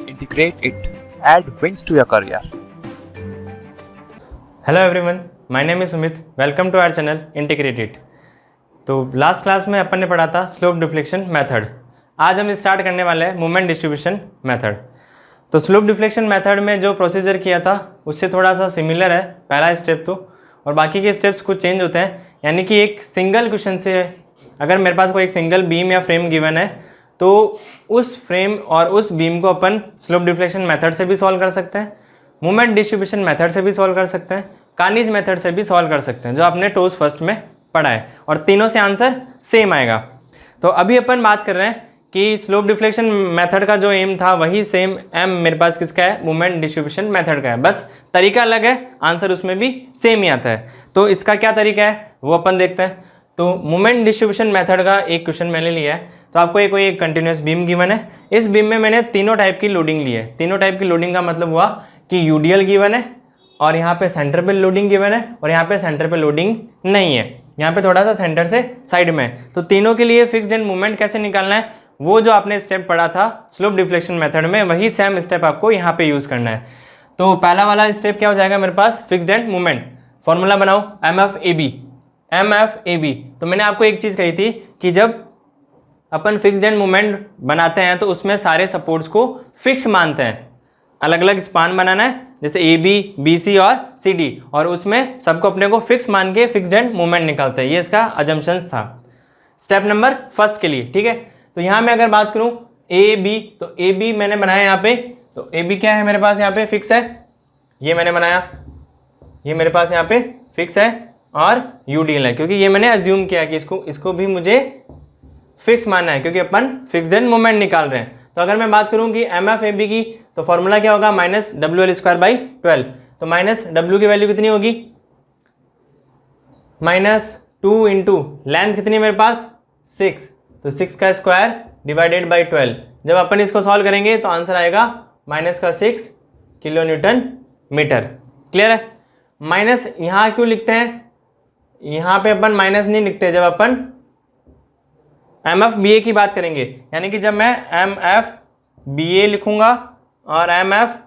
integrate it, add wings to your career. Hello everyone, my name is Sumit. Welcome to our channel integrate it. तो last class में अपन ने पढ़ा था slope deflection method. आज हम स्टार्ट करने वाले हैं मोमेंट डिस्ट्रीब्यूशन मेथड। तो स्लोप डिफ्लेक्शन मेथड में जो प्रोसीजर किया था उससे थोड़ा सा सिमिलर है पहला स्टेप तो, और बाकी के स्टेप्स कुछ चेंज होते हैं। यानी कि एक सिंगल क्वेश्चन से अगर मेरे पास कोई एक सिंगल बीम या फ्रेम गिवन है तो उस फ्रेम और उस बीम को अपन स्लोप डिफ्लेक्शन मेथड से भी सॉल्व कर सकते हैं, मोमेंट डिस्ट्रीब्यूशन मेथड से भी सॉल्व कर सकते हैं, कानीज मेथड से भी सॉल्व कर सकते हैं, जो आपने टोस फर्स्ट में पढ़ा है, और तीनों से आंसर सेम आएगा। तो अभी अपन बात कर रहे हैं कि स्लोप डिफ्लेक्शन मेथड का जो एम था वही सेम एम मेरे पास किसका है, मोमेंट डिस्ट्रीब्यूशन मेथड का है, बस तरीका अलग है, आंसर उसमें भी सेम ही आता है। तो इसका क्या तरीका है वो अपन देखते हैं। तो मोमेंट डिस्ट्रीब्यूशन मेथड का एक क्वेश्चन मैंने लिया है। तो आपको एक कंटिन्यूस बीम गिवन है, इस बीम में मैंने तीनों टाइप की लोडिंग ली है। तीनों टाइप की लोडिंग का मतलब हुआ कि यूडीएल गिवन है, और यहाँ पे सेंटर पे लोडिंग गिवन है, और यहाँ पे सेंटर पे लोडिंग नहीं है, यहाँ पे थोड़ा सा सेंटर से साइड में। तो तीनों के लिए फिक्स्ड एंड मोमेंट कैसे निकालना है, वो जो आपने स्टेप पढ़ा था स्लोप डिफ्लेक्शन मेथड में, वही सेम स्टेप आपको यहाँ पे यूज़ करना है। तो पहला वाला स्टेप क्या हो जाएगा मेरे पास, फिक्स्ड एंड मोमेंट। फॉर्मूला बनाओ एम एफ ए बी। तो मैंने आपको एक चीज़ कही थी कि जब अपन फिक्स्ड एंड मोमेंट बनाते हैं तो उसमें सारे सपोर्ट्स को फिक्स मानते हैं, अलग अलग स्पान बनाना है, जैसे ए बी, बी सी और सी डी, और उसमें सबको अपने को फिक्स मान के फिक्स्ड एंड मोमेंट निकालते हैं। ये इसका अजम्पशंस था स्टेप नंबर फर्स्ट के लिए, ठीक है। तो यहाँ मैं अगर बात करूँ ए बी, तो ए बी मैंने बनाया यहाँ पे। तो ए बी क्या है मेरे पास, यहाँ पे फिक्स है, ये मैंने बनाया, ये मेरे पास यहाँ पे फिक्स है, और यू डी एल है, क्योंकि ये मैंने अज्यूम किया कि इसको भी मुझे फिक्स मानना है, क्योंकि अपन फिक्स्ड एंड मोमेंट निकाल रहे हैं। तो अगर मैं बात करूं कि एम एफ ए बी की, तो फॉर्मूला क्या होगा, minus W L square by 12। तो माइनस डब्ल्यू की वैल्यू कितनी होगी, -2 इंटू लेंथ कितनी है मेरे पास 6, तो 6 का स्क्वायर डिवाइडेड बाई 12। जब अपन इसको सॉल्व करेंगे तो आंसर आएगा -6 किलो न्यूटन मीटर। क्लियर है। माइनस यहाँ क्यों लिखते हैं, यहाँ पे अपन माइनस नहीं लिखते जब अपन एम एफ बी ए की बात करेंगे। यानी कि जब मैं एम एफ बी ए लिखूंगा और एम एफ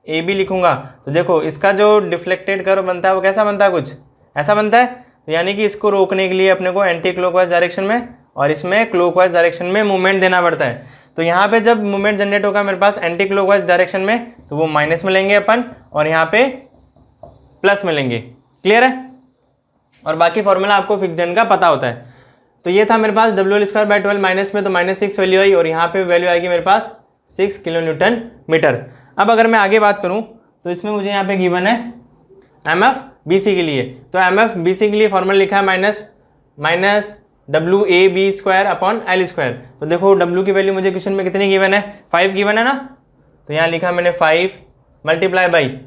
ए बी लिखूंगा, तो देखो इसका जो डिफ्लेक्टेड कर्व बनता है वो कैसा बनता है, कुछ ऐसा बनता है। तो यानी कि इसको रोकने के लिए अपने को एंटी क्लॉकवाइज डायरेक्शन में और इसमें क्लॉकवाइज डायरेक्शन में मूवमेंट देना पड़ता है। तो यहाँ पे जब मूवमेंट जनरेट होगा मेरे पास एंटी क्लॉकवाइज डायरेक्शन में, तो वो माइनस में लेंगे अपन, और यहाँ पे प्लस में लेंगे। क्लियर है। और बाकी फॉर्मूला आपको फिक्स्ड एंड का पता होता है। तो ये था मेरे पास W L square by 12 minus में, तो -6 वैल्यू आई, और यहाँ पे वैल्यू आएगी मेरे पास 6 किलो न्यूटन मीटर। अब अगर मैं आगे बात करूँ तो इसमें मुझे यहाँ पे गिवन है एम एफ बी सी के लिए। तो एम एफ बी सी के लिए फॉर्मूला लिखा है minus W A B square upon L square. तो देखो डब्ल्यू की वैल्यू मुझे क्वेश्चन में कितनी गिवन है, 5 गिवन है ना। तो यहाँ लिखा मैंने 5 मल्टीप्लाई बाई,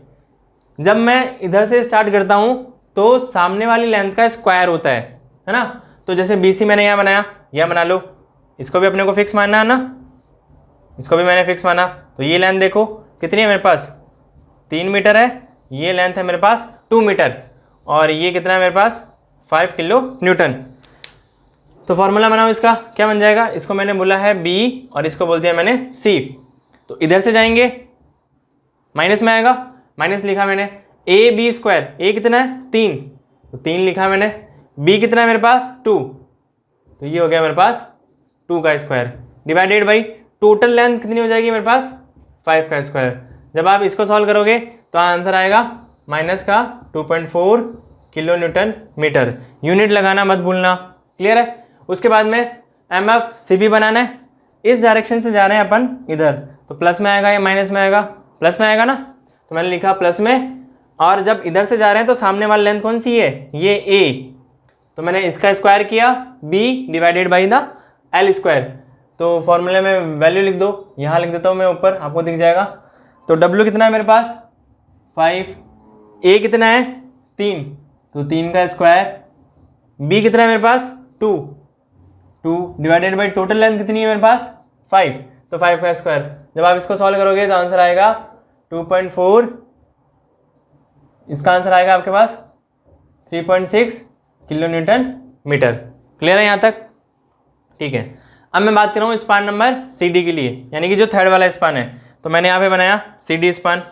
जब मैं इधर से स्टार्ट करता हूँ तो सामने वाली लेंथ का स्क्वायर होता है ना। तो जैसे बी सी मैंने यहाँ बनाया, यह बना लो, इसको भी अपने को फिक्स मानना है ना, इसको भी मैंने फिक्स माना। तो ये लेंथ देखो कितनी है मेरे पास, 3 मीटर है, ये लेंथ है मेरे पास 2 मीटर, और ये कितना है मेरे पास 5 किलो न्यूटन। तो फॉर्मूला बनाओ इसका, क्या बन जाएगा, इसको मैंने बोला है बी और इसको बोल दिया मैंने सी। तो इधर से जाएंगे माइनस में आएगा, माइनस लिखा मैंने ए बी स्क्वायर, ए कितना है 3, तो 3 लिखा मैंने, बी कितना है मेरे पास 2, तो ये हो गया मेरे पास 2 का square divided by total length कितनी हो जाएगी मेरे पास 5 का स्क्वायर। जब आप इसको सॉल्व करोगे तो आंसर आएगा माइनस का 2.4 किलो न्यूटन मीटर। यूनिट लगाना मत भूलना। क्लियर है। उसके बाद में एम एफ सी बी बनाना है, इस डायरेक्शन से जा रहे हैं अपन इधर, तो प्लस में आएगा या माइनस में आएगा, प्लस में आएगा ना। तो मैंने लिखा प्लस में, और जब इधर से जा रहे हैं तो सामने वाली लेंथ कौन सी है, ये ए, तो मैंने इसका स्क्वायर किया B divided by the L square. तो फॉर्मूले में वैल्यू लिख दो, यहाँ लिख देता हूँ मैं ऊपर, आपको दिख जाएगा। तो डब्ल्यू कितना है मेरे पास 5, ए कितना है 3, तो 3 का स्क्वायर, बी कितना है मेरे पास 2 डिवाइडेड बाई टोटल लेंथ कितनी है मेरे पास 5, तो 5 का स्क्वायर। जब आप इसको सॉल्व करोगे तो आंसर आएगा 2.4, इसका आंसर आएगा आपके पास 3.6 किलो न्यूटन मीटर। क्लियर है यहाँ तक, ठीक है। अब मैं बात कर रहा हूँ स्पान नंबर सी डी के लिए, यानी कि जो थर्ड वाला स्पान है। तो मैंने यहाँ पे बनाया सी डी स्पान,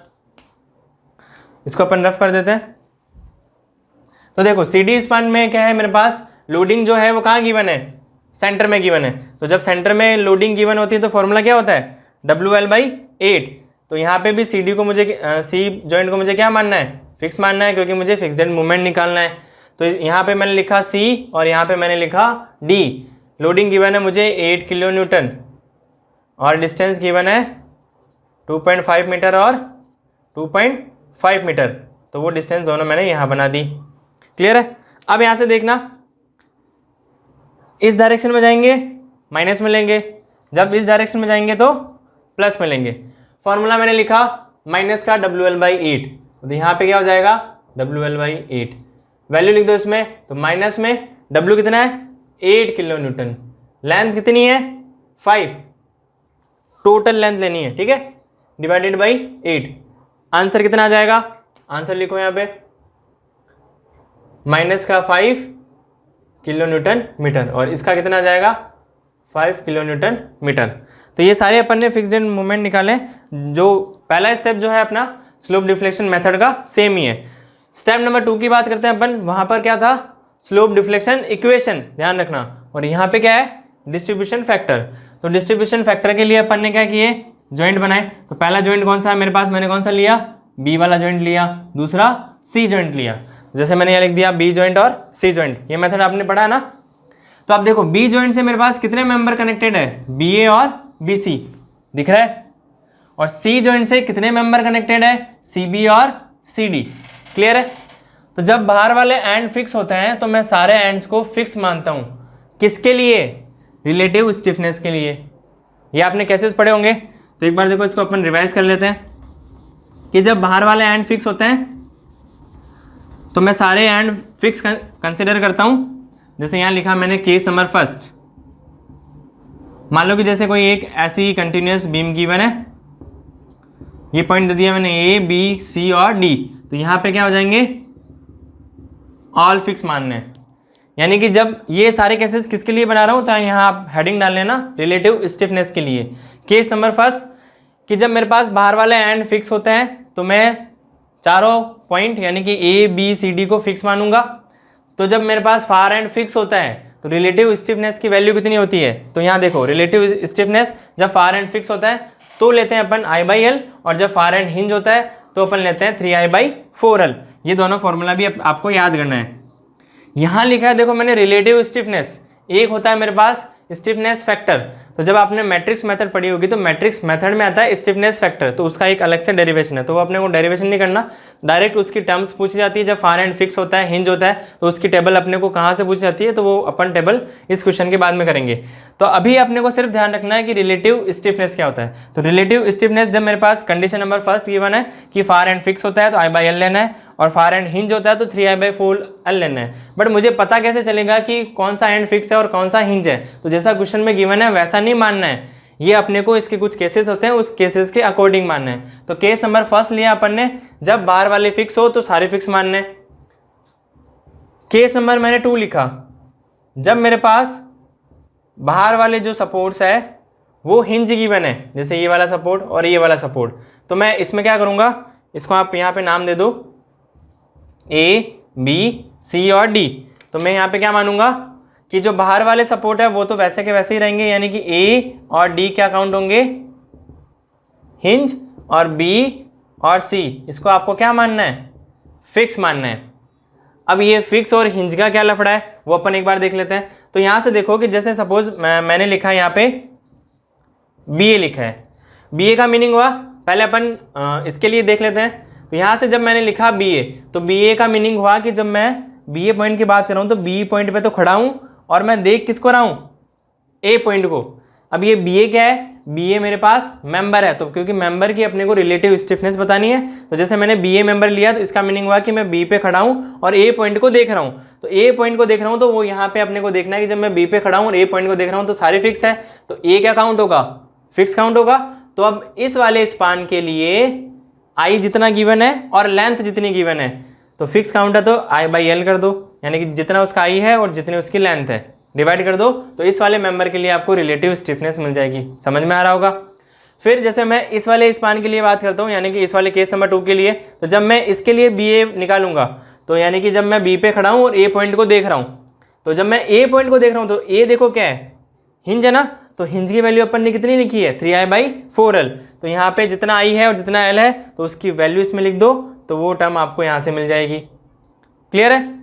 इसको अपन रफ कर देते हैं। तो देखो सी डी स्पान में क्या है मेरे पास, लोडिंग जो है वो कहाँ गिवन है, सेंटर में गिवन है। तो जब सेंटर में लोडिंग गिवन होती है तो फॉर्मूला क्या होता है, WL/8। तो यहाँ पे भी सी डी को मुझे सी जॉइंट को मुझे क्या मानना है, फिक्स मानना है, क्योंकि मुझे फिक्स्ड एंड मूवमेंट निकालना है। तो यहाँ पे मैंने लिखा C और यहाँ पे मैंने लिखा D। लोडिंग गिवन है मुझे 8 किलो न्यूटन और डिस्टेंस गिवन है 2.5 मीटर और 2.5 मीटर। तो वो डिस्टेंस दोनों मैंने यहाँ बना दी। क्लियर है। अब यहाँ से देखना, इस डायरेक्शन में जाएंगे माइनस में लेंगे, जब इस डायरेक्शन में जाएंगे तो प्लस में लेंगे। फॉर्मूला मैंने लिखा माइनस का WL/8, तो यहाँ पे क्या हो जाएगा WL/8। वैल्यू लिख दो इसमें, तो माइनस में W कितना है 8 किलो न्यूटन, लेंथ कितनी है 5, टोटल लेंथ लेनी है, ठीक है, डिवाइडेड बाई 8। आंसर कितना आ जाएगा, आंसर लिखो यहाँ पे माइनस का 5 किलो न्यूटन मीटर और इसका कितना आ जाएगा 5 किलो न्यूटन मीटर। तो ये सारे अपन ने फिक्स्ड एंड मूवमेंट निकाले। जो पहला स्टेप जो है अपना स्लोप डिफ्लेक्शन मेथड का सेम ही है। स्टेप नंबर 2 की बात करते हैं अपन, वहां पर क्या था, स्लोप डिफ्लेक्शन इक्वेशन, ध्यान रखना। और यहाँ पे क्या है, डिस्ट्रीब्यूशन फैक्टर। तो डिस्ट्रीब्यूशन फैक्टर के लिए अपन ने क्या किए, जॉइंट बनाए। तो पहला जॉइंट कौन सा है मेरे पास, मैंने कौन सा लिया, बी वाला जॉइंट लिया, दूसरा सी जॉइंट लिया। जैसे मैंने यहाँ लिख दिया बी जॉइंट और सी जॉइंट, ये मेथड आपने पढ़ा ना। तो आप देखो बी जॉइंट से मेरे पास कितने मेंबर कनेक्टेड है, बी ए और बी सी, दिख रहा है। और सी जॉइंट से कितने मेंबर कनेक्टेड है, सी बी और सी डी। क्लियर है। तो जब बाहर वाले एंड फिक्स होते हैं तो मैं सारे एंड्स को फिक्स मानता हूं। किसके लिए, रिलेटिव स्टिफनेस के लिए। ये आपने कैसे पढ़े होंगे, तो एक बार देखो इसको अपन रिवाइज कर लेते हैं कि जब बाहर वाले एंड फिक्स होते हैं तो मैं सारे एंड फिक्स कंसिडर करता हूं। जैसे यहां लिखा मैंने केस नंबर फर्स्ट, मान लो कि जैसे कोई एक ऐसी कंटिन्यूअस बीम गिवन है, ये पॉइंट दे दिया मैंने ए बी सी और डी, तो यहां पे क्या हो जाएंगे, ऑल फिक्स मानने हैं। यानी कि जब ये सारे केसेस किसके लिए बना रहा हूं, तो यहाँ आप हेडिंग डाल लेना रिलेटिव स्टिफनेस के लिए। केस नंबर फर्स्ट कि जब मेरे पास बाहर वाले एंड फिक्स होते हैं तो मैं चारों पॉइंट यानी कि ए बी सी डी को फिक्स मानूंगा। तो जब मेरे पास फार एंड फिक्स होता है तो रिलेटिव स्टिफनेस की वैल्यू कितनी होती है, तो यहाँ देखो रिलेटिव स्टिफनेस जब फार एंड फिक्स होता है तो लेते हैं अपन I/L, और जब फार एंड हिंज होता है तो अपन लेते हैं 3I/4L। ये दोनों फॉर्मूला भी आपको याद करना है। यहाँ लिखा है देखो मैंने रिलेटिव स्टिफनेस, एक होता है मेरे पास स्टिफनेस फैक्टर। तो जब आपने मैट्रिक्स मेथड पढ़ी होगी तो मैट्रिक्स मेथड में आता है स्टिफनेस फैक्टर, तो उसका एक अलग से डेरिवेशन है, तो वो अपने को डेरिवेशन नहीं करना, डायरेक्ट उसकी टर्म्स पूछी जाती है। जब फार एंड फिक्स होता है, हिंज होता है, तो उसकी टेबल अपने को कहाँ से पूछी जाती है, तो वो अपन टेबल इस क्वेश्चन के बाद में करेंगे। तो अभी अपने को सिर्फ ध्यान रखना है कि रिलेटिव स्टिफनेस क्या होता है। तो रिलेटिव स्टिफनेस जब मेरे पास कंडीशन नंबर फर्स्ट गिवन है कि फार एंड फिक्स होता है तो I/L लेना है, और फार एंड हिंज होता है तो 3I/4L लेना है। बट मुझे पता कैसे चलेगा कि कौन सा एंड फिक्स है और कौन सा हिंज है, तो जैसा क्वेश्चन में गिवन है वैसा नहीं मानना है, ये अपने को इसके कुछ केसेस होते हैं उस केसेस के अकॉर्डिंग मानना है। तो केस नंबर फर्स्ट लिया अपन ने, जब बाहर वाले फिक्स हो तो सारे फिक्स मानने। केस नंबर मैंने 2 लिखा, जब मेरे पास बाहर वाले जो सपोर्ट्स है वो हिंज गिवन है, जैसे ये वाला सपोर्ट और ये वाला सपोर्ट, तो मैं इसमें क्या करूंगा, इसको आप यहाँ पे नाम दे दो ए बी सी और डी। तो मैं यहाँ पे क्या मानूंगा कि जो बाहर वाले सपोर्ट है वो तो वैसे के वैसे ही रहेंगे, यानी कि ए और डी क्या काउंट होंगे, हिंज, और बी और सी इसको आपको क्या मानना है, फिक्स मानना है। अब ये फिक्स और हिंज का क्या लफड़ा है वो अपन एक बार देख लेते हैं। तो यहाँ से देखो कि जैसे सपोज मैंने लिखा यहाँ पे बी ए लिखा है, बी ए का मीनिंग हुआ, पहले अपन इसके लिए देख लेते हैं। तो यहाँ से जब मैंने लिखा बी ए, तो बी ए का मीनिंग हुआ कि जब मैं बी ए पॉइंट की बात कर रहा हूँ तो बी पॉइंट पे तो खड़ा हूँ और मैं देख किसको रहा हूँ, ए पॉइंट को। अब ये बी ए क्या है, बी ए मेरे पास मेंबर है, तो क्योंकि मेंबर की अपने को रिलेटिव स्टिफनेस बतानी है, तो जैसे मैंने बी ए मेंबर लिया तो इसका मीनिंग हुआ कि मैं बी पे खड़ा हूँ और ए पॉइंट को देख रहा हूँ। तो ए पॉइंट को देख रहा हूँ तो वो यहाँ पे अपने को देखना है कि जब मैं बी पे खड़ा हूँ और ए पॉइंट को देख रहा हूँ तो सारे फिक्स है, तो ए क्या काउंट होगा, फिक्स काउंट होगा। तो अब इस वाले स्पान के लिए आई जितना गिवन है और लेंथ जितनी गिवन है तो फिक्स काउंट है, तो I/L कर दो, यानी कि जितना उसका आई है और जितनी उसकी लेंथ है डिवाइड कर दो, तो इस वाले मेंबर के लिए आपको रिलेटिव स्टिफनेस मिल जाएगी। समझ में आ रहा होगा। फिर जैसे मैं इस वाले स्पान के लिए बात करता हूँ, यानी कि इस वाले केस नंबर 2 के लिए, तो जब मैं इसके लिए बी ए निकालूंगा, तो यानी कि जब मैं बी पे खड़ा हूँ और ए पॉइंट को देख रहा हूँ, तो जब मैं ए पॉइंट को देख रहा हूँ तो ए देखो क्या है, हिंज है ना, तो हिंज की वैल्यू अपन ने कितनी लिखी है 3i/4l। तो यहाँ पे जितना आई है और जितना एल है तो उसकी वैल्यू इसमें लिख दो, तो वो टर्म आपको यहाँ से मिल जाएगी। क्लियर है?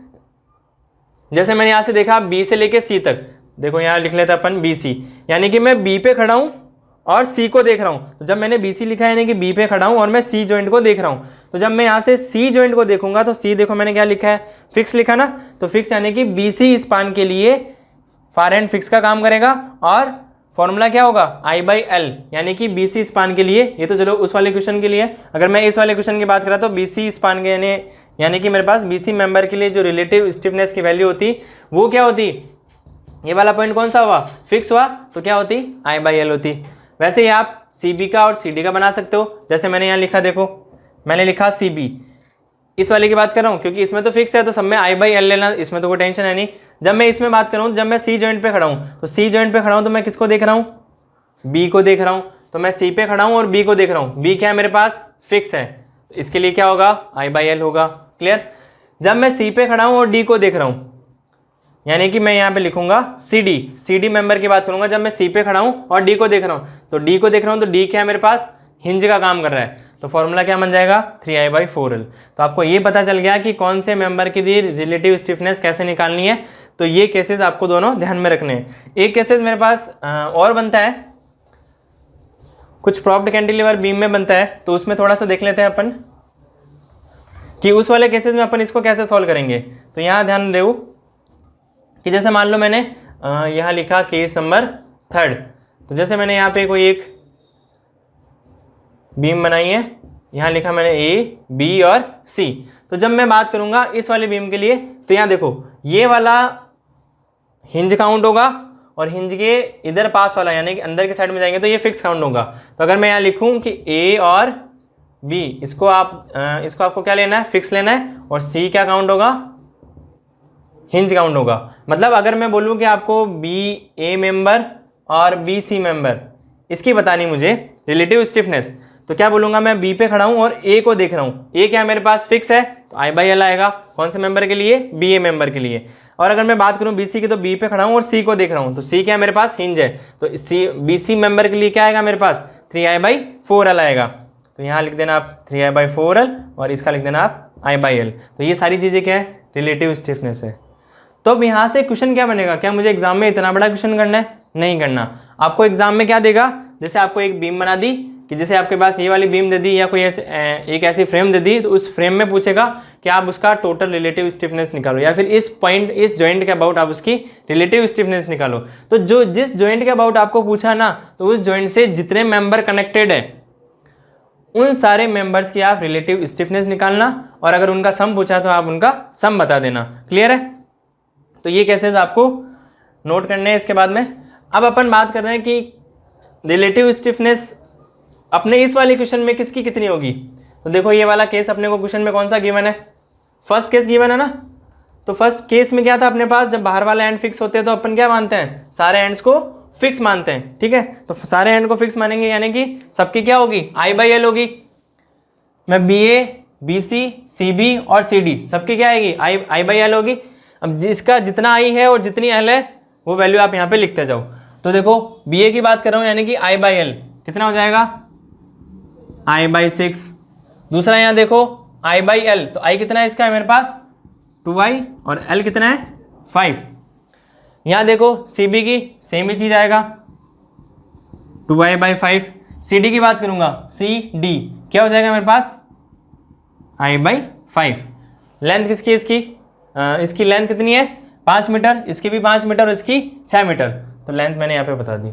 जैसे मैंने यहाँ से देखा बी से लेके सी तक, देखो यहाँ लिख लेते अपन बी सी, यानी कि मैं बी पे खड़ा हूँ और सी को देख रहा हूँ। तो जब मैंने बी सी लिखा है यानी कि बी पे खड़ा हूँ और मैं सी जॉइंट को देख रहा हूँ, तो जब मैं यहाँ से सी जॉइंट को देखूंगा तो सी देखो मैंने क्या लिखा है, फिक्स लिखा ना, तो फिक्स यानी कि बी सी स्पान के लिए फार एंड फिक्स का काम करेगा और फॉर्मूला क्या होगा I/L, यानी कि बी सी स्पान के लिए। ये तो चलो उस वाले क्वेश्चन के लिए, अगर मैं इस वाले क्वेश्चन की बात करा तो बी सी स्पान के यानी कि मेरे पास बी सी मेंबर के लिए जो रिलेटिव स्टिफनेस की वैल्यू होती वो क्या होती, ये वाला पॉइंट कौन सा हुआ, फिक्स हुआ, तो क्या होती I/L होती। वैसे ही आप सी बी का और सी डी का बना सकते हो, जैसे मैंने यहाँ लिखा, देखो मैंने लिखा सी बी, इस वाले की बात कर रहा हूँ क्योंकि इसमें तो फिक्स है तो सब में I/L लेना, इसमें तो कोई टेंशन है नहीं। जब मैं इसमें बात कर रहा हूँ, जब मैं सी जॉइंट पे खड़ा हूँ, तो सी जॉइंट पे खड़ा हूँ तो मैं किसको देख रहा हूँ, बी को देख रहा हूँ, तो मैं सी पे खड़ा हूँ और बी को देख रहा हूँ, बी क्या है मेरे पास फिक्स है, तो इसके लिए क्या होगा I/L होगा। क्लियर? जब मैं सी पे खड़ा हूँ और डी को देख रहा हूँ, यानी कि मैं यहाँ पे लिखूंगा सी डी मेंबर की बात करूंगा, जब मैं सी पे खड़ा हूँ और डी को देख रहा हूँ, तो डी को देख रहा हूँ तो डी क्या है मेरे पास हिंज का काम कर रहा है, तो फॉर्मूला क्या बन जाएगा 3i/4l। तो आपको ये पता चल गया कि कौन से मेंबर की रिलेटिव स्टिफनेस कैसे निकालनी है। तो ये केसेस आपको दोनों ध्यान में रखने हैं। एक केसेस मेरे पास और बनता है, कुछ प्रॉप्ड कैंटिलीवर बीम में बनता है, तो उसमें थोड़ा सा देख लेते हैं अपन कि उस वाले केसेस में अपन इसको कैसे सॉल्व करेंगे। तो यहाँ ध्यान दो कि जैसे मान लो मैंने यहाँ लिखा केस नंबर 3, तो जैसे मैंने यहाँ पे कोई एक बीम बनाई है, यहाँ लिखा मैंने ए बी और सी। तो जब मैं बात करूँगा इस वाले बीम के लिए, तो यहाँ देखो ये वाला हिंज काउंट होगा और हिंज के इधर पास वाला यानी कि अंदर के साइड में जाएंगे तो ये फिक्स काउंट होगा। तो अगर मैं यहाँ लिखूँ कि ए और बी, इसको आपको क्या लेना है, फिक्स लेना है, और सी क्या काउंट होगा, हिंज काउंट होगा। मतलब अगर मैं बोलूँ कि आपको बी ए मेंबर और बी सी मेंबर इसकी बतानी मुझे रिलेटिव स्टिफनेस, तो क्या बोलूँगा, मैं बी पे खड़ा हूँ और ए को देख रहा हूँ, ए क्या मेरे पास फिक्स है, तो I/L आएगा। कौन से मेंबर के लिए, बी ए मेंबर के लिए। और अगर मैं बात करूँ बी सी की, तो बी पे खड़ा हूँ और सी को देख रहा हूँ, तो सी क्या मेरे पास हिंज है, तो सी बी सी मेंबर के लिए क्या आएगा मेरे पास 3i/4l आएगा। तो यहाँ लिख देना आप 3i/4l और इसका लिख देना आप I/L। तो ये सारी चीज़ें क्या है, रिलेटिव स्टिफनेस है। तो अब यहाँ से क्वेश्चन क्या बनेगा, क्या मुझे एग्जाम में इतना बड़ा क्वेश्चन करना है, नहीं करना। आपको एग्जाम में क्या देगा, जैसे आपको एक बीम बना दी कि जैसे आपके पास ये वाली बीम दे दी या कोई एक ऐसी फ्रेम दे दी, तो उस फ्रेम में पूछेगा कि आप उसका टोटल रिलेटिव स्टिफनेस निकालो, या फिर इस पॉइंट इस जॉइंट के अबाउट आप उसकी रिलेटिव स्टिफनेस निकालो। तो जो जिस जॉइंट के अबाउट आपको पूछा ना, तो उस जॉइंट से जितने मेंबर कनेक्टेड है उन सारे मेंबर्स की आप रिलेटिव स्टिफनेस निकालना, और अगर उनका सम पूछा तो आप उनका सम बता देना। क्लियर है? तो ये केसेस आपको नोट करने हैं। इसके बाद में अब अपन बात कर रहे हैं कि रिलेटिव स्टिफनेस अपने इस वाले क्वेश्चन में किसकी कितनी होगी। तो देखो ये वाला केस अपने को क्वेश्चन में कौन सा गिवन है, फर्स्ट केस गिवन है ना। तो फर्स्ट केस में क्या था अपने पास, जब बाहर वाले एंड फिक्स होते हैं तो अपन क्या मानते हैं, सारे एंड्स को फिक्स मानते हैं। ठीक है, तो सारे एंड को फिक्स मानेंगे यानी कि सबकी क्या होगी, I/L होगी। मैं B A B C C B और सी डी सबकी क्या आएगी, I/L होगी। अब जिसका जितना आई है और जितनी एल है वो वैल्यू आप यहाँ पे लिखते जाओ। तो देखो बी ए की बात कर रहा हूँ यानी कि I/L कितना हो जाएगा, I/6। दूसरा यहाँ देखो I/L, तो I कितना है इसका है मेरे पास 2i और L कितना है 5। यहाँ देखो सी बी की सेम ही चीज आएगा 2i/5। सी डी की बात करूंगा सी डी क्या हो जाएगा मेरे पास I/5। लेंथ किसकी इसकी लेंथ कितनी है 5 मीटर, इसकी भी 5 मीटर और इसकी 6 मीटर। तो लेंथ मैंने यहाँ पे बता दी।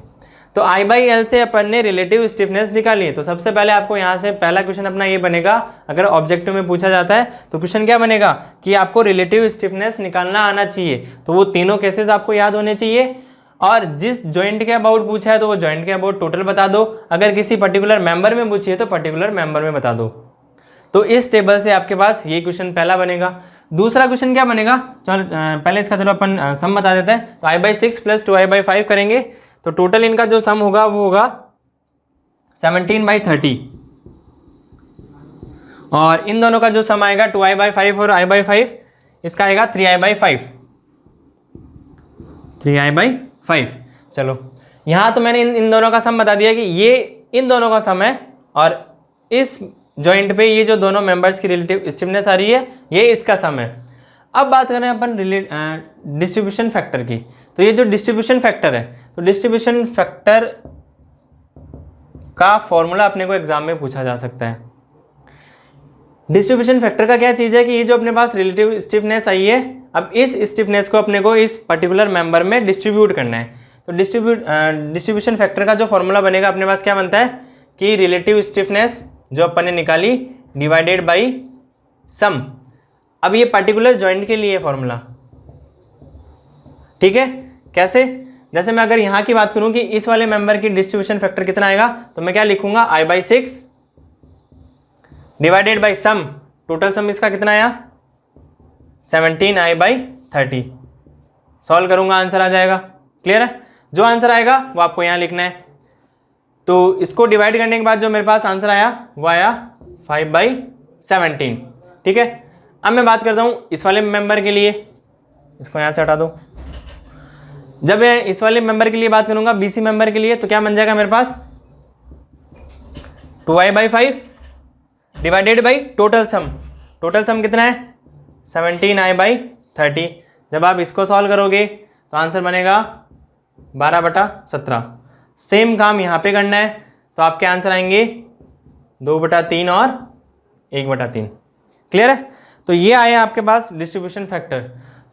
तो I/L से अपन ने रिलेटिव स्टिफनेस निकाली है। तो सबसे पहले आपको यहाँ से पहला क्वेश्चन अपना ये बनेगा, अगर ऑब्जेक्टिव में पूछा जाता है तो क्वेश्चन क्या बनेगा कि आपको रिलेटिव स्टिफनेस निकालना आना चाहिए। तो वो तीनों केसेस आपको याद होने चाहिए, और जिस जॉइंट के अबाउट पूछा है तो वो जॉइंट के अबाउट टोटल बता दो, अगर किसी पर्टिकुलर मेंबर में पूछी है तो पर्टिकुलर मेंबर में बता दो। तो इस टेबल से आपके पास ये क्वेश्चन पहला बनेगा। दूसरा क्वेश्चन क्या बनेगा, चलो पहले इसका चलो अपन सम बता देते हैं। तो I/6 + 2i/5 करेंगे तो टोटल इनका जो सम होगा वो होगा 17/30 और इन दोनों का जो सम आएगा 2i/5 और i/5, इसका आएगा 3i/5, 3i/5। चलो यहाँ तो मैंने इन दोनों का सम बता दिया कि ये इन दोनों का सम है और इस जॉइंट पे ये जो दोनों मेंबर्स की रिलेटिव स्टिफनेस आ रही है ये इसका सम है। अब बात करें अपन डिस्ट्रीब्यूशन फैक्टर की, तो ये जो डिस्ट्रीब्यूशन फैक्टर है, तो डिस्ट्रीब्यूशन फैक्टर का फॉर्मूला अपने को एग्जाम में पूछा जा सकता है। डिस्ट्रीब्यूशन फैक्टर का क्या चीज़ है कि ये जो अपने पास रिलेटिव स्टिफनेस आई है, अब इस स्टिफनेस को अपने को इस पर्टिकुलर मेंबर में डिस्ट्रीब्यूट करना है। तो डिस्ट्रीब्यूशन फैक्टर का जो फॉर्मूला बनेगा अपने पास क्या बनता है कि रिलेटिव स्टिफनेस जो अपन ने निकाली डिवाइडेड बाई सम। अब ये पर्टिकुलर जॉइंट के लिए फॉर्मूला, ठीक है। कैसे? जैसे मैं अगर यहाँ की बात करूँ कि इस वाले मेंबर की डिस्ट्रीब्यूशन फैक्टर कितना आएगा, तो मैं क्या लिखूंगा i/6 divided by sum. Total sum इसका कितना आया 17i/30। सॉल्व करूंगा आंसर आ जाएगा। क्लियर है? जो आंसर आएगा वो आपको यहाँ लिखना है। तो इसको डिवाइड करने के बाद जो मेरे पास आंसर आया वो आया 5/17। ठीक है। अब मैं बात करता हूँ इस वाले मेंबर के लिए, इसको यहाँ से हटा दो। जब मैं इस वाले मेंबर के लिए बात करूंगा BC मेंबर के लिए, तो क्या बन जाएगा मेरे पास 2i/5 divided by total sum. Total सम कितना है 17i/30। जब आप इसको सॉल्व करोगे तो आंसर बनेगा 12/17। सेम काम यहाँ पे करना है, तो आपके आंसर आएंगे 2/3 और 1/3। क्लियर है? तो ये आए आपके पास डिस्ट्रीब्यूशन फैक्टर।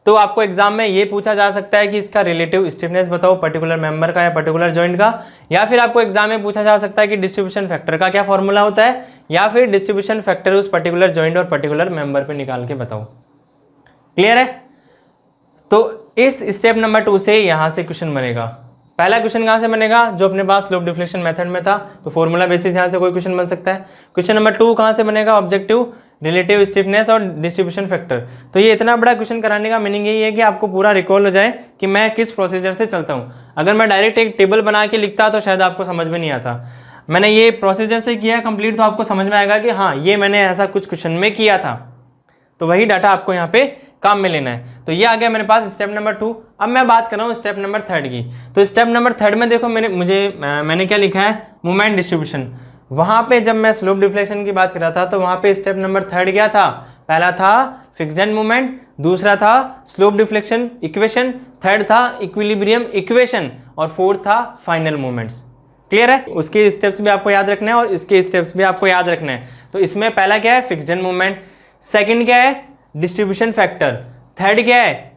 तो आपको एग्जाम में ये पूछा जा सकता है कि इसका रिलेटिव स्टिफनेस बताओ पर्टिकुलर मेंबर का या पर्टिकुलर जॉइंट का, या फिर आपको एग्जाम में पूछा जा सकता है कि डिस्ट्रीब्यूशन फैक्टर का क्या फॉर्मूला होता है, या फिर डिस्ट्रीब्यूशन फैक्टर उस पर्टिकुलर जॉइंट और पर्टिकुलर मेंबर पे निकाल के बताओ। क्लियर है? तो इस स्टेप नंबर 2 से यहाँ से क्वेश्चन बनेगा। पहला क्वेश्चन कहाँ से बनेगा, जो अपने पास स्लोप डिफ्लेक्शन मेथड में था, तो फॉर्मूला बेसिस यहाँ से कोई क्वेश्चन बन सकता है। क्वेश्चन नंबर 2 कहाँ से बनेगा, ऑब्जेक्टिव रिलेटिव स्टिफनेस और डिस्ट्रीब्यूशन फैक्टर। तो ये इतना बड़ा क्वेश्चन कराने का मीनिंग यही है कि आपको पूरा रिकॉल हो जाए कि मैं किस प्रोसीजर से चलता हूँ। अगर मैं डायरेक्ट एक टेबल बना के लिखता तो शायद आपको समझ में नहीं आता। मैंने ये प्रोसीजर से किया कंप्लीट, तो आपको समझ में आएगा कि हाँ ये मैंने ऐसा कुछ क्वेश्चन में किया था, तो वही डाटा आपको यहाँ पे काम में लेना है। तो ये आ गया मेरे पास स्टेप नंबर 2। अब मैं बात कर रहा हूँ स्टेप नंबर 3 की। तो स्टेप नंबर 3 में देखो मैंने क्या लिखा है, मोमेंट डिस्ट्रीब्यूशन। वहाँ पे जब मैं स्लोप डिफ्लेक्शन की बात कर रहा था तो वहाँ पे स्टेप नंबर 3 क्या था, पहला था फिक्स्ड एंड मोमेंट, दूसरा था स्लोप डिफ्लेक्शन इक्वेशन, थर्ड था इक्विलिब्रियम इक्वेशन और फोर्थ था फाइनल मोमेंट्स। क्लियर है? उसके स्टेप्स भी आपको याद रखना है और इसके स्टेप्स भी आपको याद रखना है। तो इसमें पहला क्या है फिक्स्ड एंड मोमेंट, सेकंड क्या है डिस्ट्रीब्यूशन फैक्टर, थर्ड क्या है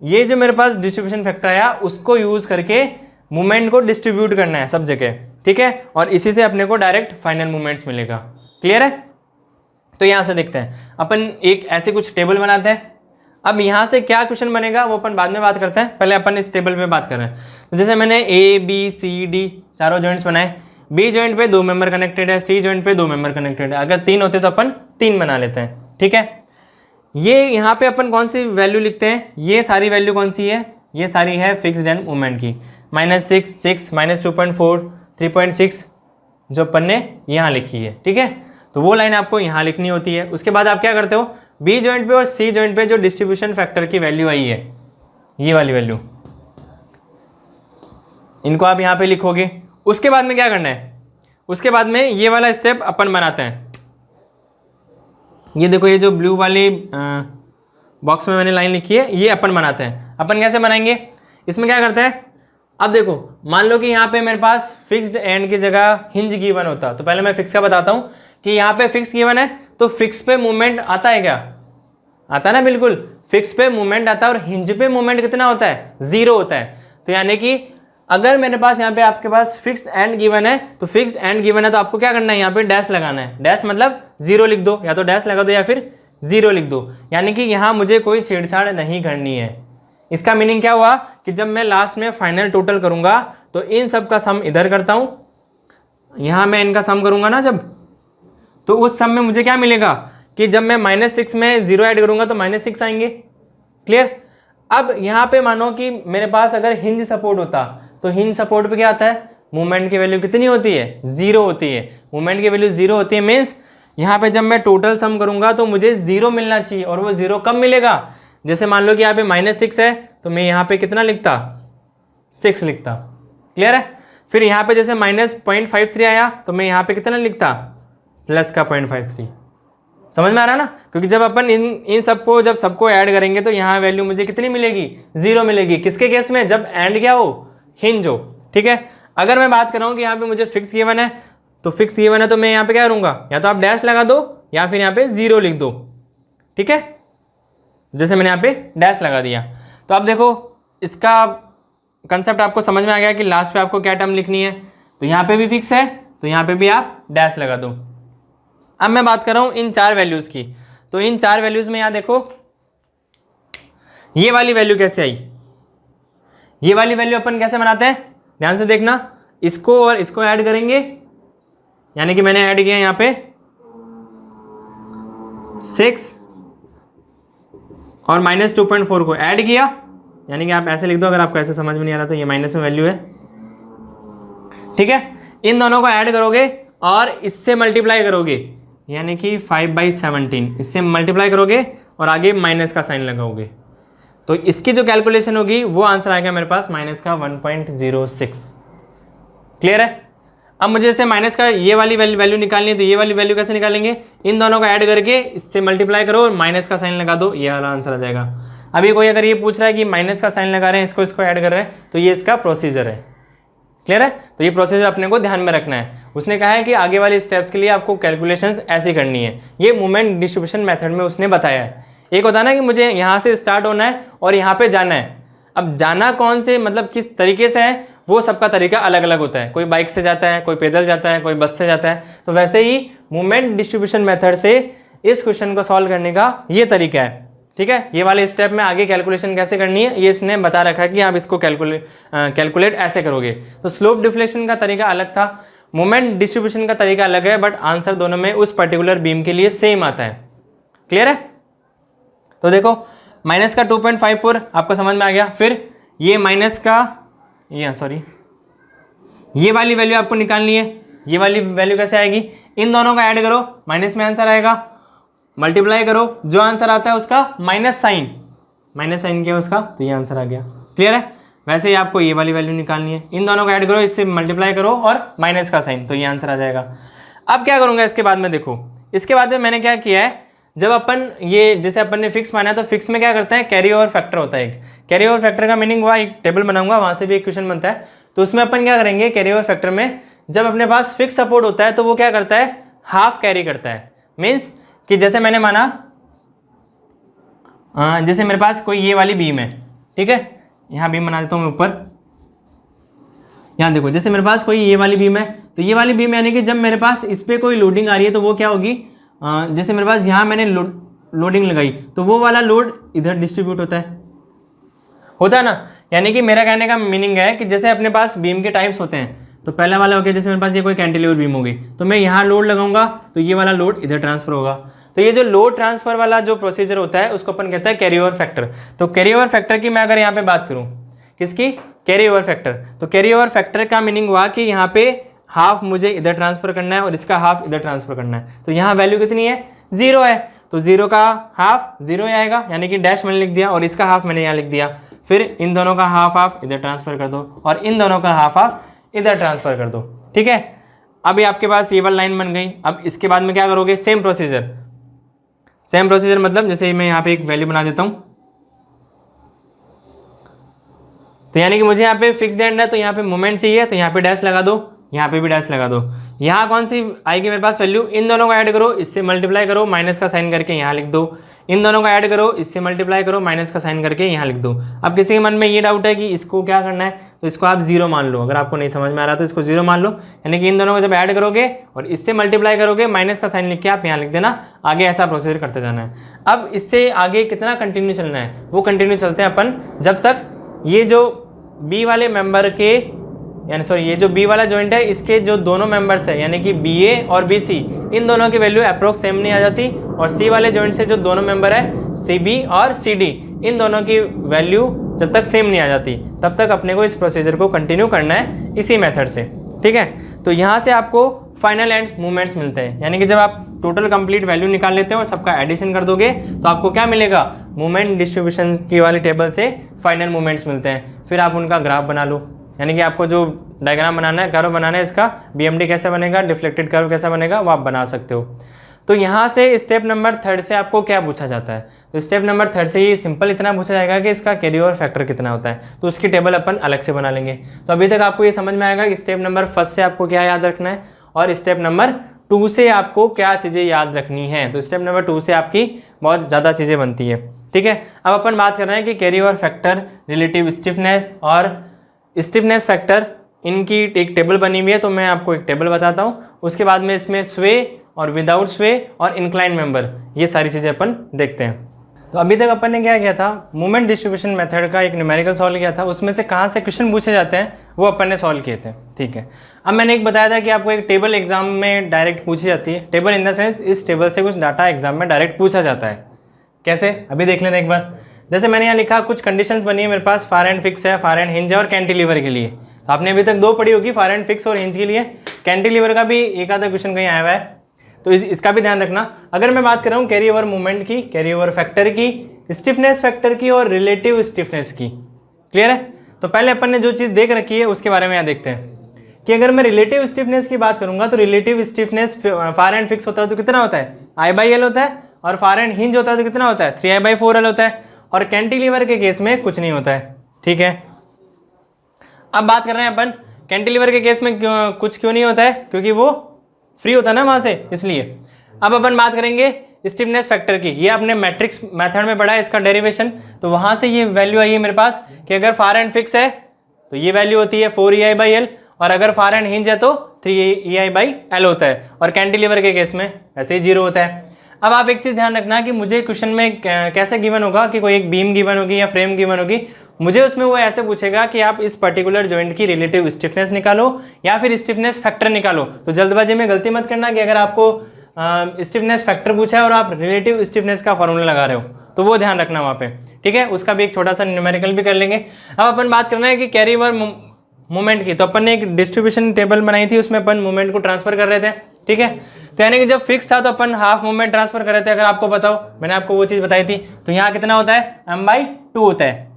ये जो मेरे पास डिस्ट्रीब्यूशन फैक्टर आया उसको यूज करके मूवमेंट को डिस्ट्रीब्यूट करना है सब जगह। ठीक है, और इसी से अपने को डायरेक्ट फाइनल मूवमेंट्स मिलेगा। क्लियर है? तो यहां से देखते हैं अपन एक ऐसे कुछ टेबल बनाते हैं। अब यहां से क्या क्वेश्चन बनेगा वो अपन बाद में बात करते हैं, पहले अपन इस टेबल पे बात कर रहे हैं। तो जैसे मैंने A B C D चारों जॉइंट्स बनाए, B जॉइंट पे 2 मेंबर कनेक्टेड है, C जॉइंट पे 2 मेंबर कनेक्टेड है। अगर 3 होते तो अपन 3 बना लेते हैं। ठीक है, ये यहाँ पे अपन कौन सी वैल्यू लिखते हैं, ये सारी वैल्यू कौन सी है, ये सारी है फिक्स्ड एंड मोमेंट की। -6, 6, -2.4, 3.6 जो अपन ने यहाँ लिखी है। ठीक है, तो वो लाइन आपको यहाँ लिखनी होती है। उसके बाद आप क्या करते हो, बी जॉइंट पे और सी जॉइंट पे जो डिस्ट्रीब्यूशन फैक्टर की वैल्यू आई है, ये वाली वैल्यू, इनको आप यहाँ पे लिखोगे। उसके बाद में क्या करना है, उसके बाद में ये वाला स्टेप अपन बनाते हैं। ये देखो, ये जो ब्लू वाली बॉक्स में मैंने लाइन लिखी है, ये अपन बनाते हैं। अपन कैसे बनाएंगे, इसमें क्या करते हैं, अब देखो मान लो कि यहाँ पे मेरे पास फिक्स्ड एंड की जगह हिंज गिवन होता, तो पहले मैं फिक्स का बताता हूँ कि यहाँ पे फिक्स गिवन है, तो फिक्स पे मूवमेंट आता है क्या, आता है ना, बिल्कुल फिक्स पे मूवमेंट आता है। और हिंज पे मूवमेंट कितना होता है, 0 होता है। तो यानी कि अगर मेरे पास यहाँ पे आपके पास फिक्स्ड एंड गिवन है, तो फिक्स्ड एंड गिवन है तो आपको क्या करना है, यहाँ पे डैश लगाना है। डैश मतलब 0 लिख दो, या तो डैश लगा दो या फिर 0 लिख दो। यानी कि यहाँ मुझे कोई छेड़छाड़ नहीं करनी है। इसका मीनिंग क्या हुआ कि जब मैं लास्ट में फाइनल टोटल करूंगा तो इन सब का सम इधर करता हूं, यहां मैं इनका सम करूंगा ना जब, तो उस सम में मुझे क्या मिलेगा कि जब मैं -6 में 0 ऐड करूंगा तो -6 आएंगे। क्लियर? अब यहां पे मानो कि मेरे पास अगर हिंज सपोर्ट होता, तो हिंज सपोर्ट पे क्या आता है, मूवमेंट की वैल्यू कितनी होती है, 0 होती है। मूवमेंट की वैल्यू 0 होती है मीन्स यहाँ पे जब मैं टोटल सम करूंगा तो मुझे 0 मिलना चाहिए, और वो 0 कब मिलेगा, जैसे मान लो कि यहाँ पे -6 है तो मैं यहाँ पे कितना लिखता, 6 लिखता। क्लियर है। फिर यहाँ पे जैसे -0.53 आया तो मैं यहाँ पे कितना लिखता, प्लस का 0.53। समझ में आ रहा है ना, क्योंकि जब अपन इन सबको जब सबको ऐड करेंगे तो यहाँ वैल्यू मुझे कितनी मिलेगी, 0 मिलेगी। किसके केस में, जब एंड क्या हो, हिंज हो। ठीक है। अगर मैं बात कर रहा हूँ कि यहाँ पे मुझे फिक्स गिवन है, तो फिक्स गिवन है तो मैं यहाँ पे क्या करूँगा, या तो आप डैश लगा दो या फिर यहाँ पे 0 लिख दो। ठीक है, जैसे मैंने यहाँ पे डैश लगा दिया। तो अब देखो इसका कंसेप्ट आपको समझ में आ गया कि लास्ट पे आपको क्या टर्म लिखनी है। तो यहाँ पे भी फिक्स है तो यहाँ पे भी आप डैश लगा दो। अब मैं बात कर रहा हूँ इन 4 वैल्यूज़ की। तो इन 4 वैल्यूज़ में यहाँ देखो ये वाली वैल्यू कैसे आई, ये वाली वैल्यू अपन कैसे बनाते हैं, ध्यान से देखना। इसको और इसको ऐड करेंगे, यानी कि मैंने ऐड किया यहाँ पे 6 और -2.4 को ऐड किया, यानी कि आप ऐसे लिख दो अगर आपको ऐसे समझ में नहीं आ रहा तो ये माइनस में वैल्यू है। ठीक है। इन दोनों को ऐड करोगे और इससे मल्टीप्लाई करोगे, यानी कि 5/17 इससे मल्टीप्लाई करोगे और आगे माइनस का साइन लगाओगे, तो इसकी जो कैलकुलेशन होगी वो आंसर आएगा मेरे पास माइनस का 1.06। क्लियर है। अब मुझे जैसे माइनस का ये वाली वैल्यू निकालनी है, तो ये वाली वैल्यू कैसे निकालेंगे, इन दोनों को ऐड करके इससे मल्टीप्लाई करो और माइनस का साइन लगा दो, ये वाला आंसर आ जाएगा। अभी कोई अगर ये पूछ रहा है कि माइनस का साइन लगा रहे हैं, इसको ऐड कर रहे हैं, तो ये इसका प्रोसीजर है। क्लियर है। तो ये प्रोसीजर अपने को ध्यान में रखना है। उसने कहा है कि आगे वाले स्टेप्स के लिए आपको कैलकुलेशंस ऐसी करनी है, ये मूवमेंट डिस्ट्रीब्यूशन मेथड में उसने बताया है। एक होता है ना कि मुझे यहाँ से स्टार्ट होना है और यहाँ पे जाना है। अब जाना कौन से मतलब किस तरीके से है, वो सबका तरीका अलग अलग होता है। कोई बाइक से जाता है, कोई पैदल जाता है, कोई बस से जाता है। तो वैसे ही मूवमेंट डिस्ट्रीब्यूशन मेथड से इस क्वेश्चन को सॉल्व करने का ये तरीका है। ठीक है। ये वाले स्टेप में आगे कैलकुलेशन कैसे करनी है ये इसने बता रखा है कि आप इसको कैलकुलेट ऐसे करोगे। तो स्लोप डिफ्लेक्शन का तरीका अलग था, मूवमेंट डिस्ट्रीब्यूशन का तरीका अलग है, बट आंसर दोनों में उस पर्टिकुलर बीम के लिए सेम आता है। क्लियर है। तो देखो माइनस का 2.54 आपको समझ में आ गया। फिर ये माइनस का ये वाली वैल्यू आपको निकालनी है। ये वाली वैल्यू कैसे आएगी, इन दोनों का ऐड करो, माइनस में आंसर आएगा, मल्टीप्लाई करो, जो आंसर आता है उसका माइनस साइन क्या है उसका, तो ये आंसर आ गया। क्लियर है। वैसे ही आपको ये वाली वैल्यू निकालनी है, इन दोनों को ऐड करो, इससे मल्टीप्लाई करो और माइनस का साइन, तो ये आंसर आ जाएगा। अब क्या करूँगा इसके बाद में, देखो इसके बाद में मैंने क्या किया है, जब अपन ये जैसे अपन ने फिक्स माना है तो फिक्स में क्या करते हैं, कैरी ओवर फैक्टर होता है एक। कैरी ओवर फैक्टर का मीनिंग हुआ, एक टेबल बनाऊंगा वहाँ से भी एक क्वेश्चन बनता है। तो उसमें अपन क्या करेंगे, कैरी ओवर फैक्टर में जब अपने पास फिक्स सपोर्ट होता है तो वो क्या करता है, हाफ कैरी करता है। मीन्स कि जैसे मैंने माना जैसे मेरे पास कोई ये वाली बीम है, ठीक है, यहाँ बीम बना देता हूँ मैं ऊपर। यहाँ देखो जैसे मेरे पास कोई ये वाली बीम है, तो ये वाली बीम यानी कि जब मेरे पास इस पर कोई लोडिंग आ रही है तो वो क्या होगी, जैसे मेरे पास यहाँ मैंने लोडिंग लगाई तो वो वाला लोड इधर डिस्ट्रीब्यूट होता है ना। यानी कि मेरा कहने का मीनिंग है कि जैसे अपने पास बीम के टाइप्स होते हैं, तो पहला वाला हो गया जैसे मेरे पास ये कोई कैंटिलीवर बीम होगी, तो मैं यहाँ लोड लगाऊंगा तो ये वाला लोड इधर ट्रांसफर होगा। तो ये जो लोड ट्रांसफर वाला जो प्रोसीजर होता है उसको अपन कहते हैं कैरी ओवर फैक्टर। तो कैरी ओवर फैक्टर की मैं अगर यहाँ पे बात करूँ, किसकी, कैरी ओवर फैक्टर, तो कैरी ओवर फैक्टर का मीनिंग हुआ कि यहाँ पे हाफ मुझे इधर ट्रांसफर करना है और इसका हाफ इधर ट्रांसफर करना है। तो यहाँ वैल्यू कितनी है, 0 है, तो 0 का हाफ 0 ही आएगा, यानी कि डैश मैंने लिख दिया और इसका हाफ मैंने यहाँ लिख दिया। फिर इन दोनों का हाफ इधर ट्रांसफर कर दो और इन दोनों का हाफ इधर ट्रांसफर कर दो। ठीक है। अभी आपके पास ये वाली लाइन बन गई। अब इसके बाद में क्या करोगे, सेम प्रोसीजर मतलब जैसे मैं यहाँ पे एक वैल्यू बना देता हूँ, तो यानी कि मुझे यहाँ पे फिक्स्ड एंड है तो यहाँ पे मोमेंट चाहिए, तो यहाँ पे डैश लगा दो, यहाँ पे भी डैश लगा दो। यहाँ कौन सी आएगी मेरे पास वैल्यू, इन दोनों को ऐड करो, इससे मल्टीप्लाई करो, माइनस का साइन करके यहाँ लिख दो। इन दोनों को ऐड करो, इससे मल्टीप्लाई करो, माइनस का साइन करके यहाँ लिख दो। अब किसी के मन में ये डाउट है कि इसको क्या करना है, तो इसको आप 0 मान लो। अगर आपको नहीं समझ में आ रहा तो इसको 0 मान लो, यानी कि इन दोनों को जब ऐड करोगे और इससे मल्टीप्लाई करोगे, माइनस का साइन लिख के आप यहाँ लिख देना। आगे ऐसा प्रोसीजर करते जाना है। अब इससे आगे कितना कंटिन्यू चलना है, वो कंटिन्यू चलते हैं अपन जब तक ये जो बी वाले मेंबर के ये जो बी वाला जॉइंट है इसके जो दोनों मेंबर्स है यानी कि बी ए और बी सी, इन दोनों की वैल्यू अप्रोक्स सेम नहीं आ जाती, और सी वाले जॉइंट से जो दोनों मेंबर है सी बी और सी डी, इन दोनों की वैल्यू जब तक सेम नहीं आ जाती तब तक अपने को इस प्रोसीजर को कंटिन्यू करना है इसी मेथड से। ठीक है। तो यहाँ से आपको फाइनल एंड मूवमेंट्स मिलते हैं, यानी कि जब आप टोटल कंप्लीट वैल्यू निकाल लेते हैं और सबका एडिशन कर दोगे तो आपको क्या मिलेगा, मूवमेंट डिस्ट्रीब्यूशन की वाली टेबल से फाइनल मूवमेंट्स मिलते हैं। फिर आप उनका ग्राफ बना लो, यानी कि आपको जो डायग्राम बनाना है, कर्व बनाना है, इसका BMD कैसे बनेगा, डिफ्लेक्टेड कर्व कैसा बनेगा, वो आप बना सकते हो। तो यहाँ से स्टेप नंबर 3 से आपको क्या पूछा जाता है, तो स्टेप नंबर 3 से ये सिंपल इतना पूछा जाएगा कि इसका कैरी ओवर फैक्टर कितना होता है, तो उसकी टेबल अपन अलग से बना लेंगे। तो अभी तक आपको ये समझ में आएगा कि स्टेप नंबर 1 से आपको क्या याद रखना है और स्टेप नंबर 2 से आपको क्या चीज़ें याद रखनी है। तो स्टेप नंबर 2 से आपकी बहुत ज़्यादा चीज़ें बनती है, ठीक है। अब अपन बात कर रहे हैं कि carry over factor, relative stiffness और स्टिफनेस फैक्टर, इनकी एक टेबल बनी हुई है। तो मैं आपको एक टेबल बताता हूँ, उसके बाद में इसमें स्वे और विदाउट स्वे और इंक्लाइन मेंबर, ये सारी चीज़ें अपन देखते हैं। तो अभी तक अपन ने क्या किया था, मूवमेंट डिस्ट्रीब्यूशन मेथड का एक न्यूमेरिकल सॉल्व किया था, उसमें से कहाँ से क्वेश्चन पूछे जाते हैं वो अपन ने सॉल्व किए थे, ठीक है। अब मैंने एक बताया था कि आपको एक टेबल एग्जाम में डायरेक्ट पूछी जाती है, टेबल इन द सेंस इस टेबल से कुछ डाटा एग्जाम में डायरेक्ट पूछा जाता है। कैसे, अभी देख लेते हैं एक बार। जैसे मैंने यहाँ लिखा कुछ कंडीशंस बनी है मेरे पास, फार एंड फिक्स है, फार एंड हिंज है और कैंटिलीवर के लिए। तो आपने अभी तक 2 पढ़ी होगी, फार एंड फिक्स और हिंज के लिए। कैंटिलीवर का भी एक आधा क्वेश्चन कहीं आया हुआ है, तो इसका भी ध्यान रखना। अगर मैं बात कर रहा हूँ कैरी ओवर मूवमेंट की, कैरी ओवर फैक्टर की, स्टिफनेस फैक्टर की और रिलेटिव स्टिफनेस की, क्लियर है। तो पहले अपन ने जो चीज़ देख रखी है उसके बारे में यहाँ देखते हैं कि अगर मैं रिलेटिव स्टिफनेस की बात करूंगा तो relative stiffness far and fix होता है तो कितना होता है, I/L होता है, और फार एंड हिंज होता है तो कितना होता है, 3I/4L होता है, और कैंटिलीवर के केस में कुछ नहीं होता है, ठीक है। अब बात कर रहे हैं अपन कैंटिलीवर के केस में कुछ क्यों नहीं होता है, क्योंकि वो फ्री होता है ना वहाँ से, इसलिए। अब अपन बात करेंगे स्टिफनेस फैक्टर की, ये आपने मैट्रिक्स मेथड में पढ़ा है इसका डेरिवेशन, तो वहाँ से ये वैल्यू आई है मेरे पास कि अगर फार एंड फिक्स है तो ये वैल्यू होती है 4EI/L, और अगर फार एंड हिंज है तो 3EI/L होता है, और कैंटिलीवर के केस में ऐसे ही 0 होता है। अब आप एक चीज़ ध्यान रखना कि मुझे क्वेश्चन में कैसे गिवन होगा कि कोई एक बीम गिवन होगी या फ्रेम गिवन होगी, मुझे उसमें वो ऐसे पूछेगा कि आप इस पर्टिकुलर जॉइंट की रिलेटिव स्टिफनेस निकालो या फिर स्टिफनेस फैक्टर निकालो। तो जल्दबाजी में गलती मत करना कि अगर आपको स्टिफनेस फैक्टर पूछा है और आप रिलेटिव स्टिफनेस का फॉर्मूला लगा रहे हो, तो वो ध्यान रखना वहाँ पे, ठीक है। उसका भी एक छोटा सा न्यूमेरिकल भी कर लेंगे। अब अपन बात करना है कि कैरी ओवर मूवमेंट की, तो अपन ने एक डिस्ट्रीब्यूशन टेबल बनाई थी, उसमें अपन मूवमेंट को ट्रांसफर कर रहे थे, ठीक है। तो यानी कि जब फिक्स था तो अपन हाफ मूवमेंट ट्रांसफर कर रहे थे, अगर आपको बताओ, मैंने आपको वो चीज़ बताई थी। तो यहाँ कितना होता है, m/2 होता है,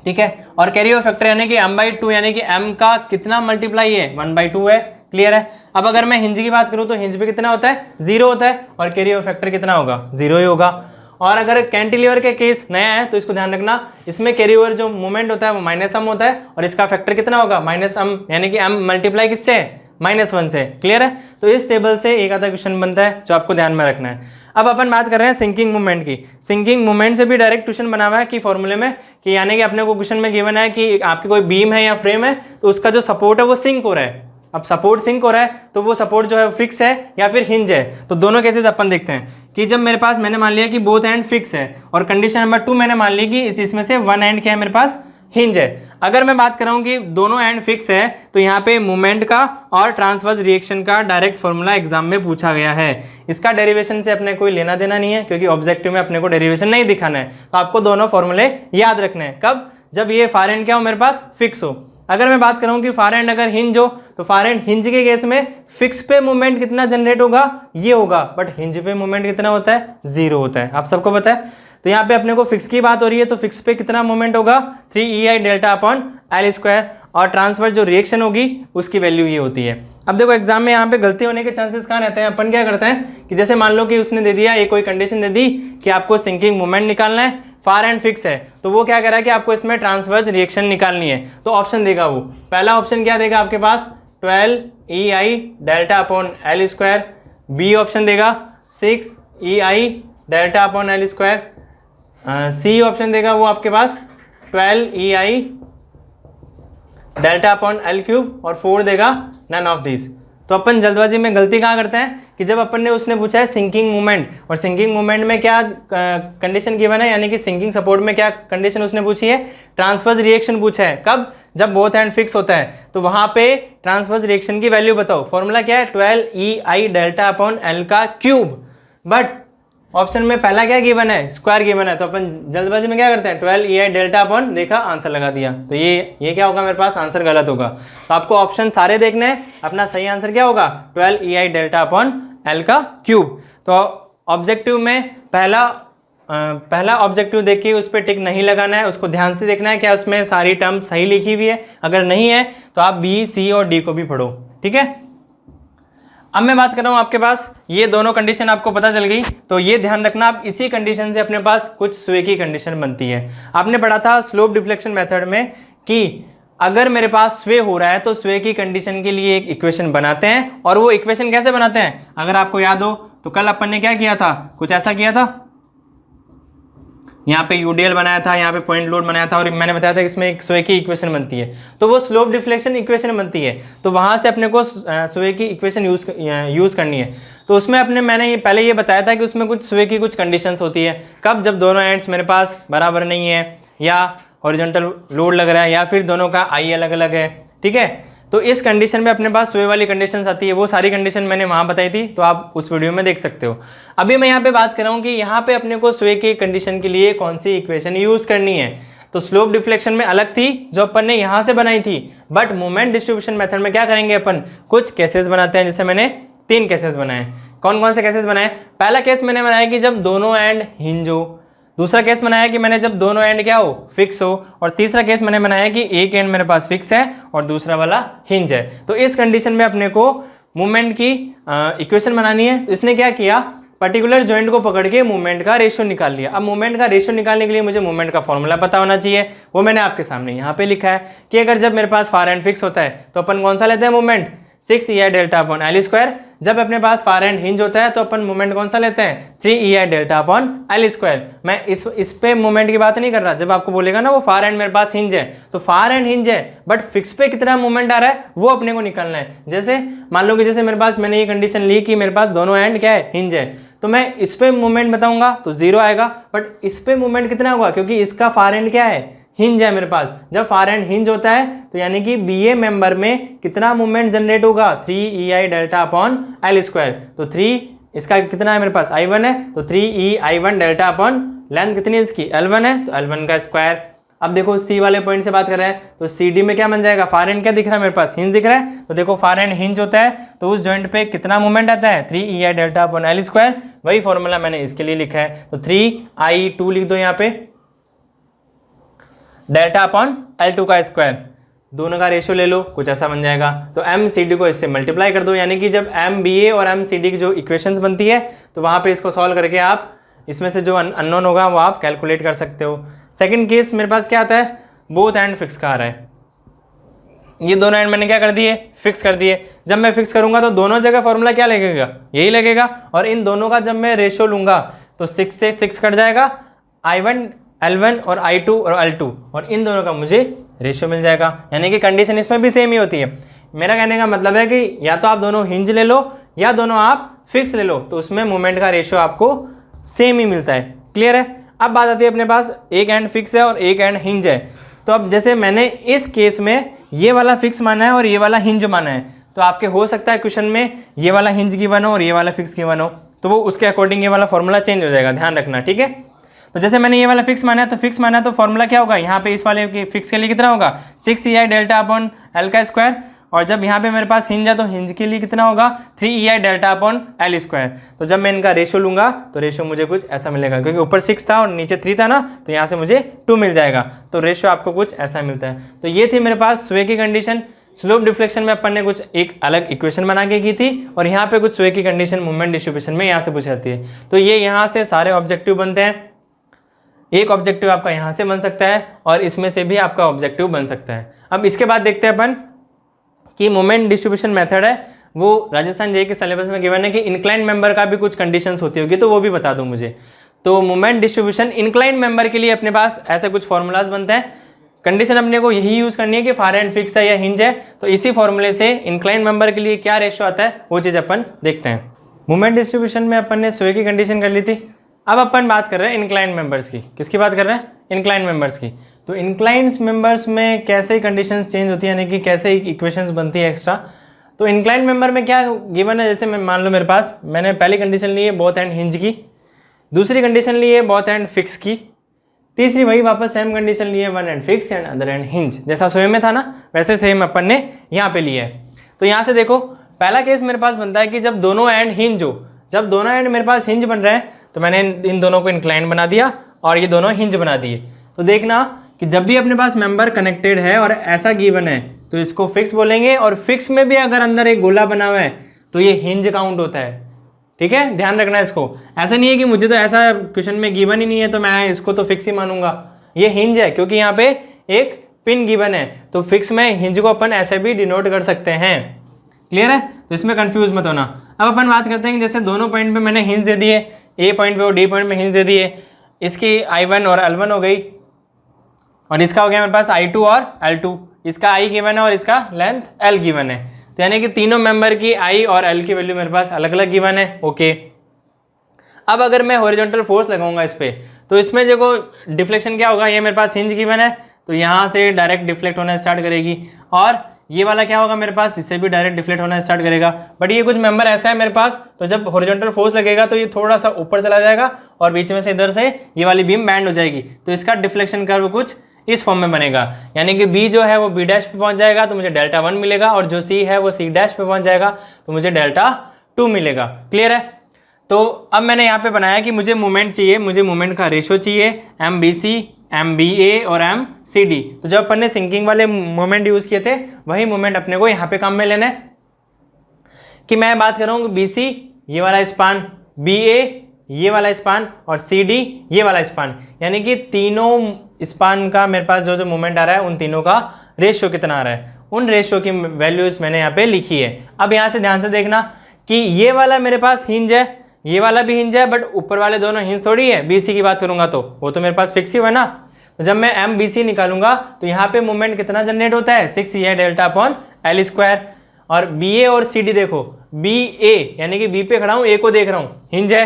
ठीक है। और कैरी ओवर फैक्टर यानी कि m/2, यानी कि m का कितना मल्टीप्लाई है, 1/2 है, क्लियर है। अब अगर मैं हिंज की बात करूं तो हिंज पे कितना होता है, 0 होता है, और कैरी ओवर फैक्टर कितना होगा, 0 ही होगा। और अगर कैंटिलीवर के केस नया है तो इसको ध्यान रखना, इसमें कैरी ओवर जो मूवमेंट होता है वो -m होता है, और इसका फैक्टर कितना होगा, -m, यानी कि m मल्टीप्लाई किससे है, -1 से, क्लियर है। तो इस टेबल से एक आधा क्वेश्चन बनता है जो आपको ध्यान में रखना है। अब अपन बात कर रहे हैं सिंकिंग मूवमेंट की। सिंकिंग मूवमेंट से भी डायरेक्ट क्वेश्चन बना हुआ है कि फॉर्मूले में, कि यानी कि अपने को क्वेश्चन में गिवन है कि आपकी कोई बीम है या फ्रेम है तो उसका जो सपोर्ट है वो सिंक हो रहा है। अब सपोर्ट सिंक हो रहा है तो वो सपोर्ट जो है फिक्स है या फिर हिंज है। तो दोनों केसेस अपन देखते हैं कि जब मेरे पास, मैंने मान लिया कि बोथ एंड फिक्स है, और कंडीशन नंबर 2 मैंने मान ली कि इसमें से वन एंड क्या है मेरे पास, हिंज है। अगर मैं बात कर रहा हूँ कि दोनों एंड फिक्स है तो यहाँ पे मूवमेंट का और ट्रांसवर्स रिएक्शन का डायरेक्ट फॉर्मूला एग्जाम में पूछा गया है। इसका डेरिवेशन से अपने कोई लेना देना नहीं है, क्योंकि ऑब्जेक्टिव में अपने को डेरिवेशन नहीं दिखाना है। तो आपको दोनों फॉर्मूले याद रखने हैं, कब, जब ये फार एंड क्या हो मेरे पास, फिक्स हो। अगर मैं बात करूँ कि फार एंड अगर हिंज हो तो फार एंड हिंज के केस में फिक्स पे मूवमेंट कितना जनरेट होगा, ये होगा, बट हिंज पे मूवमेंट कितना होता है, 0 होता है, आप सबको पता है। तो यहाँ पे अपने को फिक्स की बात हो रही है तो फिक्स पे कितना मूवमेंट होगा, 3EI/L², और ट्रांसफर जो रिएक्शन होगी उसकी वैल्यू ये होती है। अब देखो एग्जाम में यहाँ पे गलती होने के चांसेस कहाँ रहते हैं। अपन क्या करते हैं कि जैसे मान लो कि उसने दे दिया, एक कोई कंडीशन दे दी कि आपको सिंकिंग मूवमेंट निकालना है, फार एंड फिक्स है, तो वो क्या कह रहा है कि आपको इसमें ट्रांसवर्स रिएक्शन निकालनी है। तो ऑप्शन देगा वो, पहला ऑप्शन क्या देगा आपके पास, 12EI/L², बी ऑप्शन देगा 6EI/L², सी ऑप्शन देगा वो आपके पास 12EI/L3, और 4 देगा नन ऑफ दिस। तो अपन जल्दबाजी में गलती कहाँ करते हैं कि जब अपन ने, उसने पूछा है सिंकिंग मूवमेंट, और सिंकिंग मूवमेंट में क्या कंडीशन गिवन है, यानी कि सिंकिंग सपोर्ट में क्या कंडीशन उसने पूछी है, ट्रांसवर्स रिएक्शन पूछा है। कब, जब बोथ एंड फिक्स होता है। तो वहाँ पे ट्रांसवर्स रिएक्शन की वैल्यू बताओ, फॉर्मूला क्या है, 12EI/L3, बट ऑप्शन में पहला क्या गिवन है, स्क्वायर गिवन है, तो अपन जल्दबाजी में क्या करते हैं 12 EI डेल्टा अपॉन, देखा आंसर लगा दिया, तो ये क्या होगा मेरे पास, आंसर गलत होगा। तो आपको ऑप्शन सारे देखने हैं, अपना सही आंसर क्या होगा 12 EI डेल्टा अपॉन L का क्यूब। तो ऑब्जेक्टिव में पहला ऑब्जेक्टिव देख के उस पर टिक नहीं लगाना है, उसको ध्यान से देखना है क्या उसमें सारी टर्म्स सही लिखी हुई है, अगर नहीं है तो आप बी, सी और डी को भी पढ़ो, ठीक है। अब मैं बात कर रहा हूं आपके पास, ये दोनों कंडीशन आपको पता चल गई, तो ये ध्यान रखना आप इसी कंडीशन से अपने पास कुछ स्वे की कंडीशन बनती है। आपने पढ़ा था स्लोप डिफ्लेक्शन मेथड में कि अगर मेरे पास स्वे हो रहा है तो स्वे की कंडीशन के लिए एक इक्वेशन बनाते हैं, और वो इक्वेशन कैसे बनाते हैं, अगर आपको याद हो तो कल अपन ने क्या किया था, कुछ ऐसा किया था, यहाँ पे यूडीएल बनाया था, यहाँ पे पॉइंट लोड बनाया था, और मैंने बताया था कि इसमें एक स्वे की इक्वेशन बनती है, तो वो स्लोप डिफ्लेक्शन इक्वेशन बनती है, तो वहाँ से अपने को स्वे की इक्वेशन यूज़ करनी है। तो उसमें मैंने पहले ये बताया था कि उसमें कुछ स्वे की कुछ कंडीशंस होती है, कब, जब दोनों एंड्स मेरे पास बराबर नहीं है, या हॉरिजॉन्टल लोड लग रहा है, या फिर दोनों का आई अलग अलग है, ठीक है। तो इस कंडीशन में अपने पास स्वे वाली कंडीशंस आती है, वो सारी कंडीशन मैंने वहाँ बताई थी, तो आप उस वीडियो में देख सकते हो। अभी मैं यहाँ पे बात कर रहा हूँ कि यहाँ पे अपने को स्वे की कंडीशन के लिए कौन सी इक्वेशन यूज़ करनी है। तो स्लोप डिफ्लेक्शन में अलग थी जो अपन ने यहाँ से बनाई थी, बट मोमेंट डिस्ट्रीब्यूशन मेथड में क्या करेंगे अपन, कुछ केसेस बनाते हैं, जैसे मैंने 3 केसेस बनाए। कौन कौन से केसेस बनाए, पहला केस मैंने बनाया कि जब दोनों एंड हिंज हो, दूसरा केस बनाया कि मैंने जब दोनों एंड क्या हो, फिक्स हो, और तीसरा केस मैंने बनाया कि एक एंड मेरे पास फिक्स है और दूसरा वाला हिंज है। तो इस कंडीशन में अपने को मूवमेंट की इक्वेशन बनानी है। तो इसने क्या किया, पर्टिकुलर जॉइंट को पकड़ के मूवमेंट का रेशियो निकाल लिया। अब मूवमेंट का रेशियो निकालने के लिए मुझे मूवमेंट का फॉर्मूला पता होना चाहिए, वो मैंने आपके सामने यहाँ पे लिखा है कि अगर जब मेरे पास फार एंड फिक्स होता है तो अपन कौन सा लेते हैं movement, 6 EI delta upon L square. जब अपने पास फार एंड हिंज होता है तो अपन मोमेंट कौन सा लेते हैं, 3 EI delta upon L square. मैं इस पे मोमेंट की बात नहीं कर रहा, जब आपको बोलेगा ना वो फार एंड मेरे पास हिंज है, तो फार एंड हिंज है बट फिक्स पे कितना मोमेंट आ रहा है वो अपने को निकालना है। जैसे मान लो कि जैसे मेरे पास, मैंने ये कंडीशन ली कि मेरे पास दोनों एंड क्या है, हिंज है, तो मैं इस पे मोमेंट बताऊंगा तो 0 आएगा, बट इस पे मोमेंट कितना होगा, क्योंकि इसका फार एंड क्या है, हिंज है मेरे पास। जब फार एंड हिंज होता है तो यानी कि बीए मेंबर में कितना मूवमेंट जनरेट होगा, 3 EI delta upon L square. तो 3 इसका कितना है मेरे पास, I1 है, तो 3 EI1 डेल्टा अपॉन लेंथ कितनी है इसकी, L1 है, तो L1 का स्क्वायर। अब देखो सी वाले पॉइंट से बात कर रहे हैं, तो CD में क्या बन जाएगा, फार एंड क्या दिख रहा है मेरे पास, हिंज दिख रहा है, तो देखो फार एंड हिंज होता है तो उस जॉइंट पे कितना मूवमेंट आता है, 3 EI delta upon L square. वही फॉर्मूला मैंने इसके लिए लिखा है, तो 3I2 लिख दो यहाँ पे, डेल्टा अपॉन L2 का स्क्वायर, दोनों का रेशियो ले लो, कुछ ऐसा बन जाएगा। तो MCD को इससे मल्टीप्लाई कर दो, यानी कि जब MBA और MCD की जो इक्वेशंस बनती है तो वहाँ पे इसको सॉल्व करके आप इसमें से जो अननोन होगा वो आप कैलकुलेट कर सकते हो। सेकंड केस मेरे पास क्या आता है, बोथ एंड फिक्स का आ रहा है, ये दोनों एंड मैंने क्या कर दिए, फिक्स कर दिए। जब मैं फिक्स करूंगा तो दोनों जगह फॉर्मूला क्या लगेगा, यही लगेगा, और इन दोनों का जब मैं रेशियो लूंगा तो 6 से 6 कट जाएगा, I1 L1 और I2 और L2, और इन दोनों का मुझे रेशियो मिल जाएगा। यानी कि कंडीशन इसमें भी सेम ही होती है। मेरा कहने का मतलब है कि या तो आप दोनों हिंज ले लो या दोनों आप फिक्स ले लो, तो उसमें मोमेंट का रेशियो आपको सेम ही मिलता है। क्लियर है। अब बात आती है अपने पास एक एंड फिक्स है और एक एंड हिंज है। तो अब जैसे मैंने इस केस में ये वाला फिक्स माना है और ये वाला हिंज माना है, तो आपके हो सकता है क्वेश्चन में ये वाला हिंज गिवन हो और ये वाला फिक्स गिवन हो, तो वो उसके अकॉर्डिंग ये वाला फॉर्मूला चेंज हो जाएगा, ध्यान रखना, ठीक है। तो जैसे मैंने ये वाला फिक्स माना है, तो फिक्स माना है तो फॉर्मूला क्या होगा, यहाँ पे इस वाले के फिक्स के लिए कितना होगा, 6 EI डेल्टा अपॉन L का स्क्वायर, और जब यहाँ पे मेरे पास हिंज है तो हिंज के लिए कितना होगा, 3 EI delta upon L square. तो जब मैं इनका रेशियो लूंगा तो रेशियो मुझे कुछ ऐसा मिलेगा, क्योंकि ऊपर 6 था और नीचे 3 था ना, तो यहाँ से मुझे 2 मिल जाएगा, तो रेशियो आपको कुछ ऐसा मिलता है। तो ये थी मेरे पास स्वे की कंडीशन। स्लोप डिफ्लेक्शन में अपन ने कुछ एक अलग इक्वेशन बना के की थी, और यहाँ पे कुछ स्वे की कंडीशन मूवमेंट डिस्ट्रीब्यूशन में यहाँ से पूछी जाती है। तो ये यहाँ से सारे ऑब्जेक्टिव बनते हैं। एक ऑब्जेक्टिव आपका यहाँ से बन सकता है और इसमें से भी आपका ऑब्जेक्टिव बन सकता है। अब इसके बाद देखते हैं अपन कि मोमेंट डिस्ट्रीब्यूशन मेथड है, वो राजस्थान जेईई के सिलेबस में गिवन है कि इंक्लाइन मेंबर का भी कुछ कंडीशंस होती होगी, तो वो भी बता दो मुझे। तो मोमेंट डिस्ट्रीब्यूशन इंक्लाइन मेंबर के लिए अपने पास ऐसे कुछ फॉर्मूलाज बनते हैं। कंडीशन अपने को यही यूज करनी है कि फार एंड फिक्स है या हिंज है, तो इसी फॉर्मूले से इंक्लाइन मेंबर के लिए क्या रेशियो आता है वो चीज़ अपन देखते हैं। मोमेंट डिस्ट्रीब्यूशन में अपन ने स्वे की कंडीशन कर ली थी। अब अपन बात कर रहे हैं इंक्लाइन मेंबर्स की। किसकी बात कर रहे हैं, इंक्लाइन मेंबर्स की। तो इंक्लाइन मेंबर्स में कैसे कंडीशंस चेंज होती है, यानी कि कैसे इक्वेशंस बनती है एक्स्ट्रा। तो इंक्लाइन मेंबर में क्या गिवन है, जैसे मैं मान लो मेरे पास, मैंने पहली कंडीशन ली है बोथ एंड हिंज की, दूसरी कंडीशन ली है बोथ एंड फिक्स की, तीसरी वही वापस सेम कंडीशन ली है one and fix and other and hinge. जैसा स्वयं में था ना वैसे सेम अपन ने यहाँ पे लिया है। तो यहाँ से देखो पहला केस मेरे पास बनता है कि जब दोनों एंड हिंज हो, जब दोनों एंड मेरे पास हिंज बन रहे हैं तो मैंने इन दोनों को इंक्लाइन बना दिया और ये दोनों हिंज बना दिए। तो देखना कि जब भी अपने पास मेंबर कनेक्टेड है और ऐसा गिवन है तो इसको फिक्स बोलेंगे, और फिक्स में भी अगर अंदर एक गोला बना हुआ है तो ये हिंज काउंट होता है। ठीक है, ध्यान रखना इसको। ऐसा नहीं है कि मुझे तो ऐसा क्वेश्चन में गिवन ही नहीं है तो मैं इसको तो फिक्स ही मानूंगा, ये हिंज है क्योंकि यहाँ पे एक पिन गिवन है, तो फिक्स में हिंज को अपन ऐसे भी डिनोट कर सकते हैं। क्लियर है, तो इसमें कंफ्यूज मत होना। अब अपन बात करते हैं कि जैसे दोनों पॉइंट पे मैंने हिंज दे दिए, ए पॉइंट पे और डी पॉइंट पे हिंज दे दिए, इसकी I1 और L1 हो गई और इसका हो गया मेरे पास I2 और L2, इसका I गिवन है और इसका लेंथ L गिवन है। तो यानी कि तीनों मेंबर की I और L की वैल्यू मेरे पास अलग अलग गिवन है। ओके, अब अगर मैं हॉरिजॉन्टल फोर्स लगाऊंगा इस पे तो इसमें देखो डिफ्लेक्शन क्या होगा, ये मेरे पास हिंज गिवन है तो यहाँ से डायरेक्ट डिफ्लेक्ट होना स्टार्ट करेगी, और ये वाला क्या होगा मेरे पास, इससे भी डायरेक्ट डिफ्लेक्ट होना स्टार्ट करेगा। बट ये कुछ मेंबर ऐसा है मेरे पास, तो जब हॉरिजॉन्टल फोर्स लगेगा तो ये थोड़ा सा ऊपर चला जाएगा और बीच में से इधर से ये वाली बीम बैंड हो जाएगी, तो इसका डिफ्लेक्शन कर्व कुछ इस फॉर्म में बनेगा। यानी कि B जो है वो B डैश पे पहुंच जाएगा तो मुझे डेल्टा 1 मिलेगा, और जो C है वो C डैश पे पहुंच जाएगा तो मुझे डेल्टा 2 मिलेगा। क्लियर है, तो अब मैंने यहाँ पे बनाया कि मुझे मोमेंट चाहिए, मुझे मोमेंट का रेशो चाहिए MBC, MBA और MCD। तो जब अपन ने सिंकिंग वाले मोमेंट यूज किए थे वही मोमेंट अपने को यहाँ पे काम में लेना है। कि मैं बात कर रहा हूँ BC ये वाला स्पान, BA ये वाला स्पान और CD ये वाला स्पान, यानी कि तीनों स्पान का मेरे पास जो जो मोमेंट आ रहा है उन तीनों का रेशियो कितना आ रहा है, उन रेशियो की वैल्यूज मैंने यहाँ पे लिखी है। अब यहाँ से ध्यान से देखना कि ये वाला मेरे पास हिंज है, ये वाला भी हिंज है, बट ऊपर वाले दोनों हिंज थोड़ी है। BC की बात करूंगा तो वो तो मेरे पास फिक्स ही हुआ ना, तो जब मैं MBC निकालूंगा तो यहाँ पे मोमेंट कितना जनरेट होता है 6, ये डेल्टा अपॉन L स्क्वायर। और BA और CD देखो, BA यानी कि B पे खड़ा हूँ, A को देख रहा हूँ, हिंज है।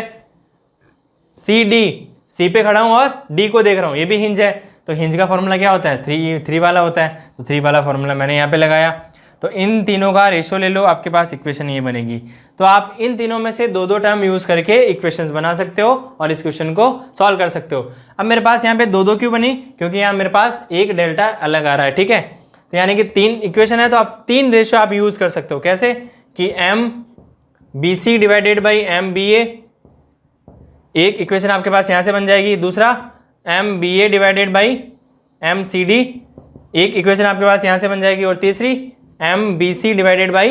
CD C पे खड़ा हूँ और D को देख रहा हूँ, ये भी हिंज है। तो हिंज का फॉर्मूला क्या होता है, 3 वाला होता है, तो 3 वाला फॉर्मूला मैंने यहाँ पे लगाया। तो इन तीनों का रेशियो ले लो, आपके पास इक्वेशन ये बनेगी। तो आप इन तीनों में से दो टर्म यूज करके इक्वेशंस बना सकते हो और इस क्वेश्चन को सॉल्व कर सकते हो। अब मेरे पास यहाँ पे दो क्यों बनी, क्योंकि यहाँ मेरे पास एक डेल्टा अलग आ रहा है। ठीक है, तो यानी कि 3 इक्वेशन है तो आप 3 रेशियो आप यूज कर सकते हो। कैसे कि MBC डिवाइडेड बाई MBA, एक इक्वेशन आपके पास यहाँ से बन जाएगी। दूसरा MBA डिवाइडेड बाई MCD, एक इक्वेशन आपके पास यहाँ से बन जाएगी। और तीसरी MBC डिवाइडेड बाई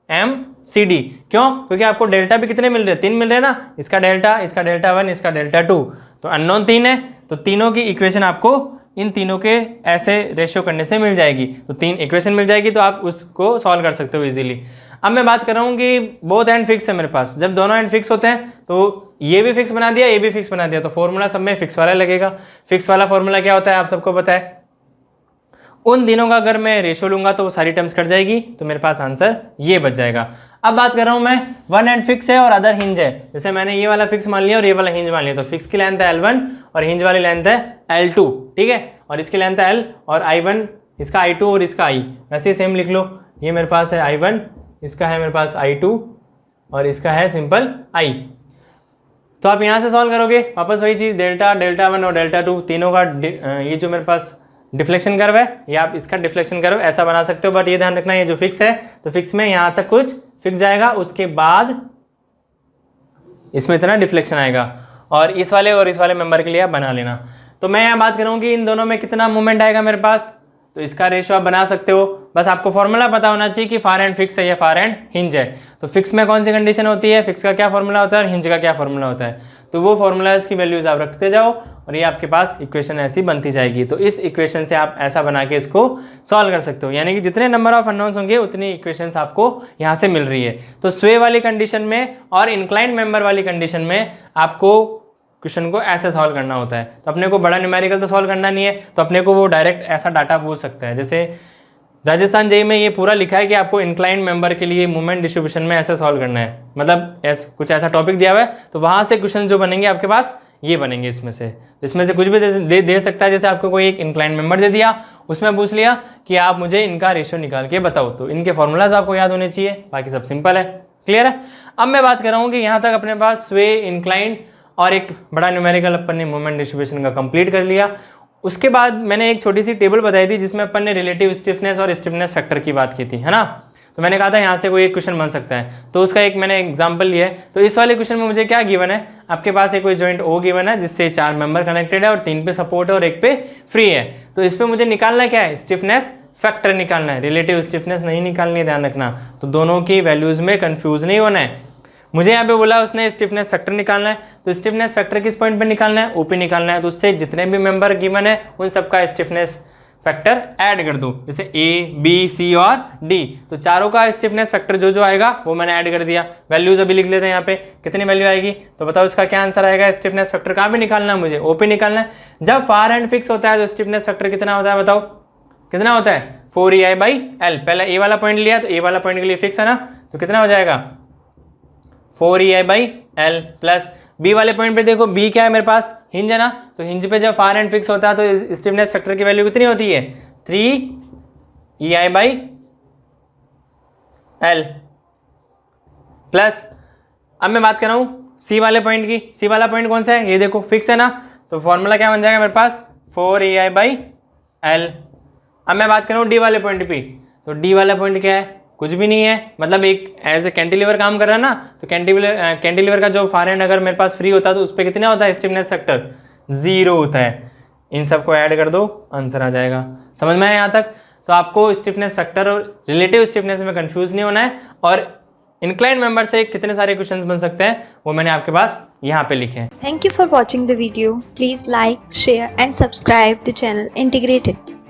MCD। क्यों, क्योंकि आपको डेल्टा भी कितने मिल रहे हैं, 3 मिल रहे हैं ना, इसका डेल्टा 1, इसका डेल्टा 2, तो अननोन 3 है। तो तीनों की इक्वेशन आपको इन तीनों के ऐसे रेशियो करने से मिल जाएगी, तो 3 इक्वेशन मिल जाएगी, तो आप उसको सॉल्व कर सकते हो इजीली। अब मैं बात कर रहा हूँ कि बोथ एंड फिक्स है मेरे पास। जब दोनों एंड फिक्स होते हैं तो ये भी फिक्स बना दिया, ये भी फिक्स बना दिया, तो फॉर्मूला सब में फिक्स वाला लगेगा। फिक्स वाला फॉर्मूला क्या होता है आप सबको पता है। उन दिनों का अगर मैं रेशियो लूंगा तो वो सारी टर्म्स कट जाएगी, तो मेरे पास आंसर ये बच जाएगा। अब बात कर रहा हूँ मैं वन एंड फिक्स है और अदर हिंज है। जैसे मैंने ये वाला फिक्स मान लिया और ये वाला हिंज मान लिया, तो फिक्स की लेंथ है L1 और हिंज वाली लेंथ है L2। ठीक है, और इसकी लेंथ है L और I1, इसका I2 और इसका I। वैसे ही सेम लिख लो, ये मेरे पास है I1, इसका है मेरे पास I2 और इसका है सिंपल I। तो आप यहाँ से सॉल्व करोगे वापस वही चीज़, डेल्टा 1 और डेल्टा 2 तीनों का ये जो मेरे पास डिफ्लेक्शन कर्व है, या आप इसका डिफ्लेक्शन कर्व ऐसा बना सकते हो। बट ये ध्यान रखना ये जो फिक्स है तो फिक्स में यहाँ तक कुछ फिक्स जाएगा, उसके बाद इसमें इतना डिफ्लेक्शन आएगा, और इस वाले मेंबर के लिए आप बना लेना। तो मैं यहाँ बात करूँ कि इन दोनों में कितना मूवमेंट आएगा मेरे पास, तो इसका रेशियो आप बना सकते हो। बस आपको फॉर्मूला पता होना चाहिए कि फार एंड फिक्स है या फार एंड हिंज है। तो फिक्स में कौन सी कंडीशन होती है, फिक्स का क्या फॉर्मूला होता है और हिंज का क्या फॉर्मूला होता है, तो वो फॉर्मूलाज की वैल्यूज आप रखते जाओ और ये आपके पास इक्वेशन ऐसी बनती जाएगी। तो इस इक्वेशन से आप ऐसा बना के इसको सॉल्व कर सकते हो, यानी कि जितने नंबर ऑफ अननोन्स होंगे उतनी इक्वेशंस आपको यहाँ से मिल रही है। तो स्वे वाली कंडीशन में और इंक्लाइंड मेंबर वाली कंडीशन में आपको क्वेश्चन को ऐसे सॉल्व करना होता है। तो अपने को बड़ा न्यूमेरिकल तो सॉल्व करना नहीं है, तो अपने को वो डायरेक्ट ऐसा डाटा पूछ सकता है। जैसे राजस्थान जेईई में ये पूरा लिखा है कि आपको इंक्लाइंड मेंबर के लिए मूवमेंट डिस्ट्रीब्यूशन में ऐसे सॉल्व करना है, मतलब कुछ ऐसा टॉपिक दिया हुआ है, तो वहाँ से क्वेश्चन जो बनेंगे आपके पास ये बनेंगे। इसमें से कुछ भी दे सकता है। जैसे आपको कोई एक इंक्लाइंड मेंबर दे दिया, उसमें पूछ लिया कि आप मुझे इनका रेशियो निकाल के बताओ, तो इनके फॉर्मूलाज आपको याद होने चाहिए, बाकी सब सिंपल है। क्लियर है। अब मैं बात कर रहा हूँ कि यहाँ तक अपने पास स्वे, इंक्लाइंड और एक बड़ा न्यूमेरिकल अपन ने मोमेंट डिस्ट्रीब्यूशन का कंप्लीट कर लिया। उसके बाद मैंने एक छोटी सी टेबल बताई थी जिसमें अपन ने रिलेटिव स्टिफनेस और स्टिफनेस फैक्टर की बात की थी, है ना। तो मैंने कहा था यहाँ से कोई एक क्वेश्चन बन सकता है, तो उसका एक मैंने एग्जांपल लिया है। तो इस वाले क्वेश्चन में मुझे क्या गिवन है, आपके पास एक कोई जॉइंट ओ गिवन है जिससे 4 मेंबर कनेक्टेड है और 3 पे सपोर्ट है और 1 पे फ्री है। तो इस पे मुझे निकालना क्या है, स्टिफनेस फैक्टर निकालना है, रिलेटिव स्टिफनेस नहीं निकालनी है, ध्यान रखना। तो दोनों की वैल्यूज में कंफ्यूज नहीं होना है। मुझे यहाँ पे बोला उसने स्टिफनेस फैक्टर निकालना है, तो स्टिफनेस फैक्टर किस पॉइंट पे निकालना है, ओपी निकालना है। तो उससे जितने भी मेंबर गिवन है उन सबका स्टिफनेस फैक्टर ऐड कर दो, जैसे ए बी सी और डी। तो चारों का स्टिफनेस फैक्टर जो जो आएगा वो मैंने ऐड कर दिया। वैल्यूज अभी लिख लेते हैं यहाँ पे, कितनी वैल्यू आएगी। तो बताओ इसका क्या आंसर आएगा। स्टिफनेस फैक्टर कहाँ पे निकालना है मुझे, ओपी निकालना है। जब फार एंड फिक्स होता है तो स्टिफनेस फैक्टर कितना होता है, बताओ कितना होता है, 4EI/L। पहले ए वाला पॉइंट लिया तो ए वाला पॉइंट के लिए फिक्स है ना, तो कितना हो जाएगा 4EI/L प्लस बी वाले पॉइंट पे देखो, बी क्या है मेरे पास, हिंज है ना। तो हिंज पे जब फार एंड फिक्स होता है तो स्टिफनेस फैक्टर की वैल्यू कितनी होती है, 3EI/L प्लस। अब मैं बात कर रहा हूँ सी वाले पॉइंट की। सी वाला पॉइंट कौन सा है, ये देखो फिक्स है ना। तो फॉर्मूला क्या बन जाएगा मेरे पास, 4EI/L। अब मैं बात कर रहा हूँ डी वाले पॉइंट पे। तो डी वाला पॉइंट क्या है, कुछ भी नहीं है, मतलब एक एज ए कैंटिलीवर काम कर रहा है ना। तो कैंटिलीवर का जो फार एंड अगर मेरे पास फ्री होता है तो उस पर कितना होता है स्टिफनेस फैक्टर, 0 होता है। इन सबको ऐड कर दो, आंसर आ जाएगा। समझ में आया यहाँ तक। तो आपको स्टिफनेस फैक्टर और रिलेटिव स्टिफनेस में कंफ्यूज नहीं होना है। और इंक्लाइन मेंबर से कितने सारे क्वेश्चंस बन सकते हैं वो मैंने आपके पास यहाँ पे लिखे हैं। Thank you for watching the video. Please like, share and subscribe the channel Integrated.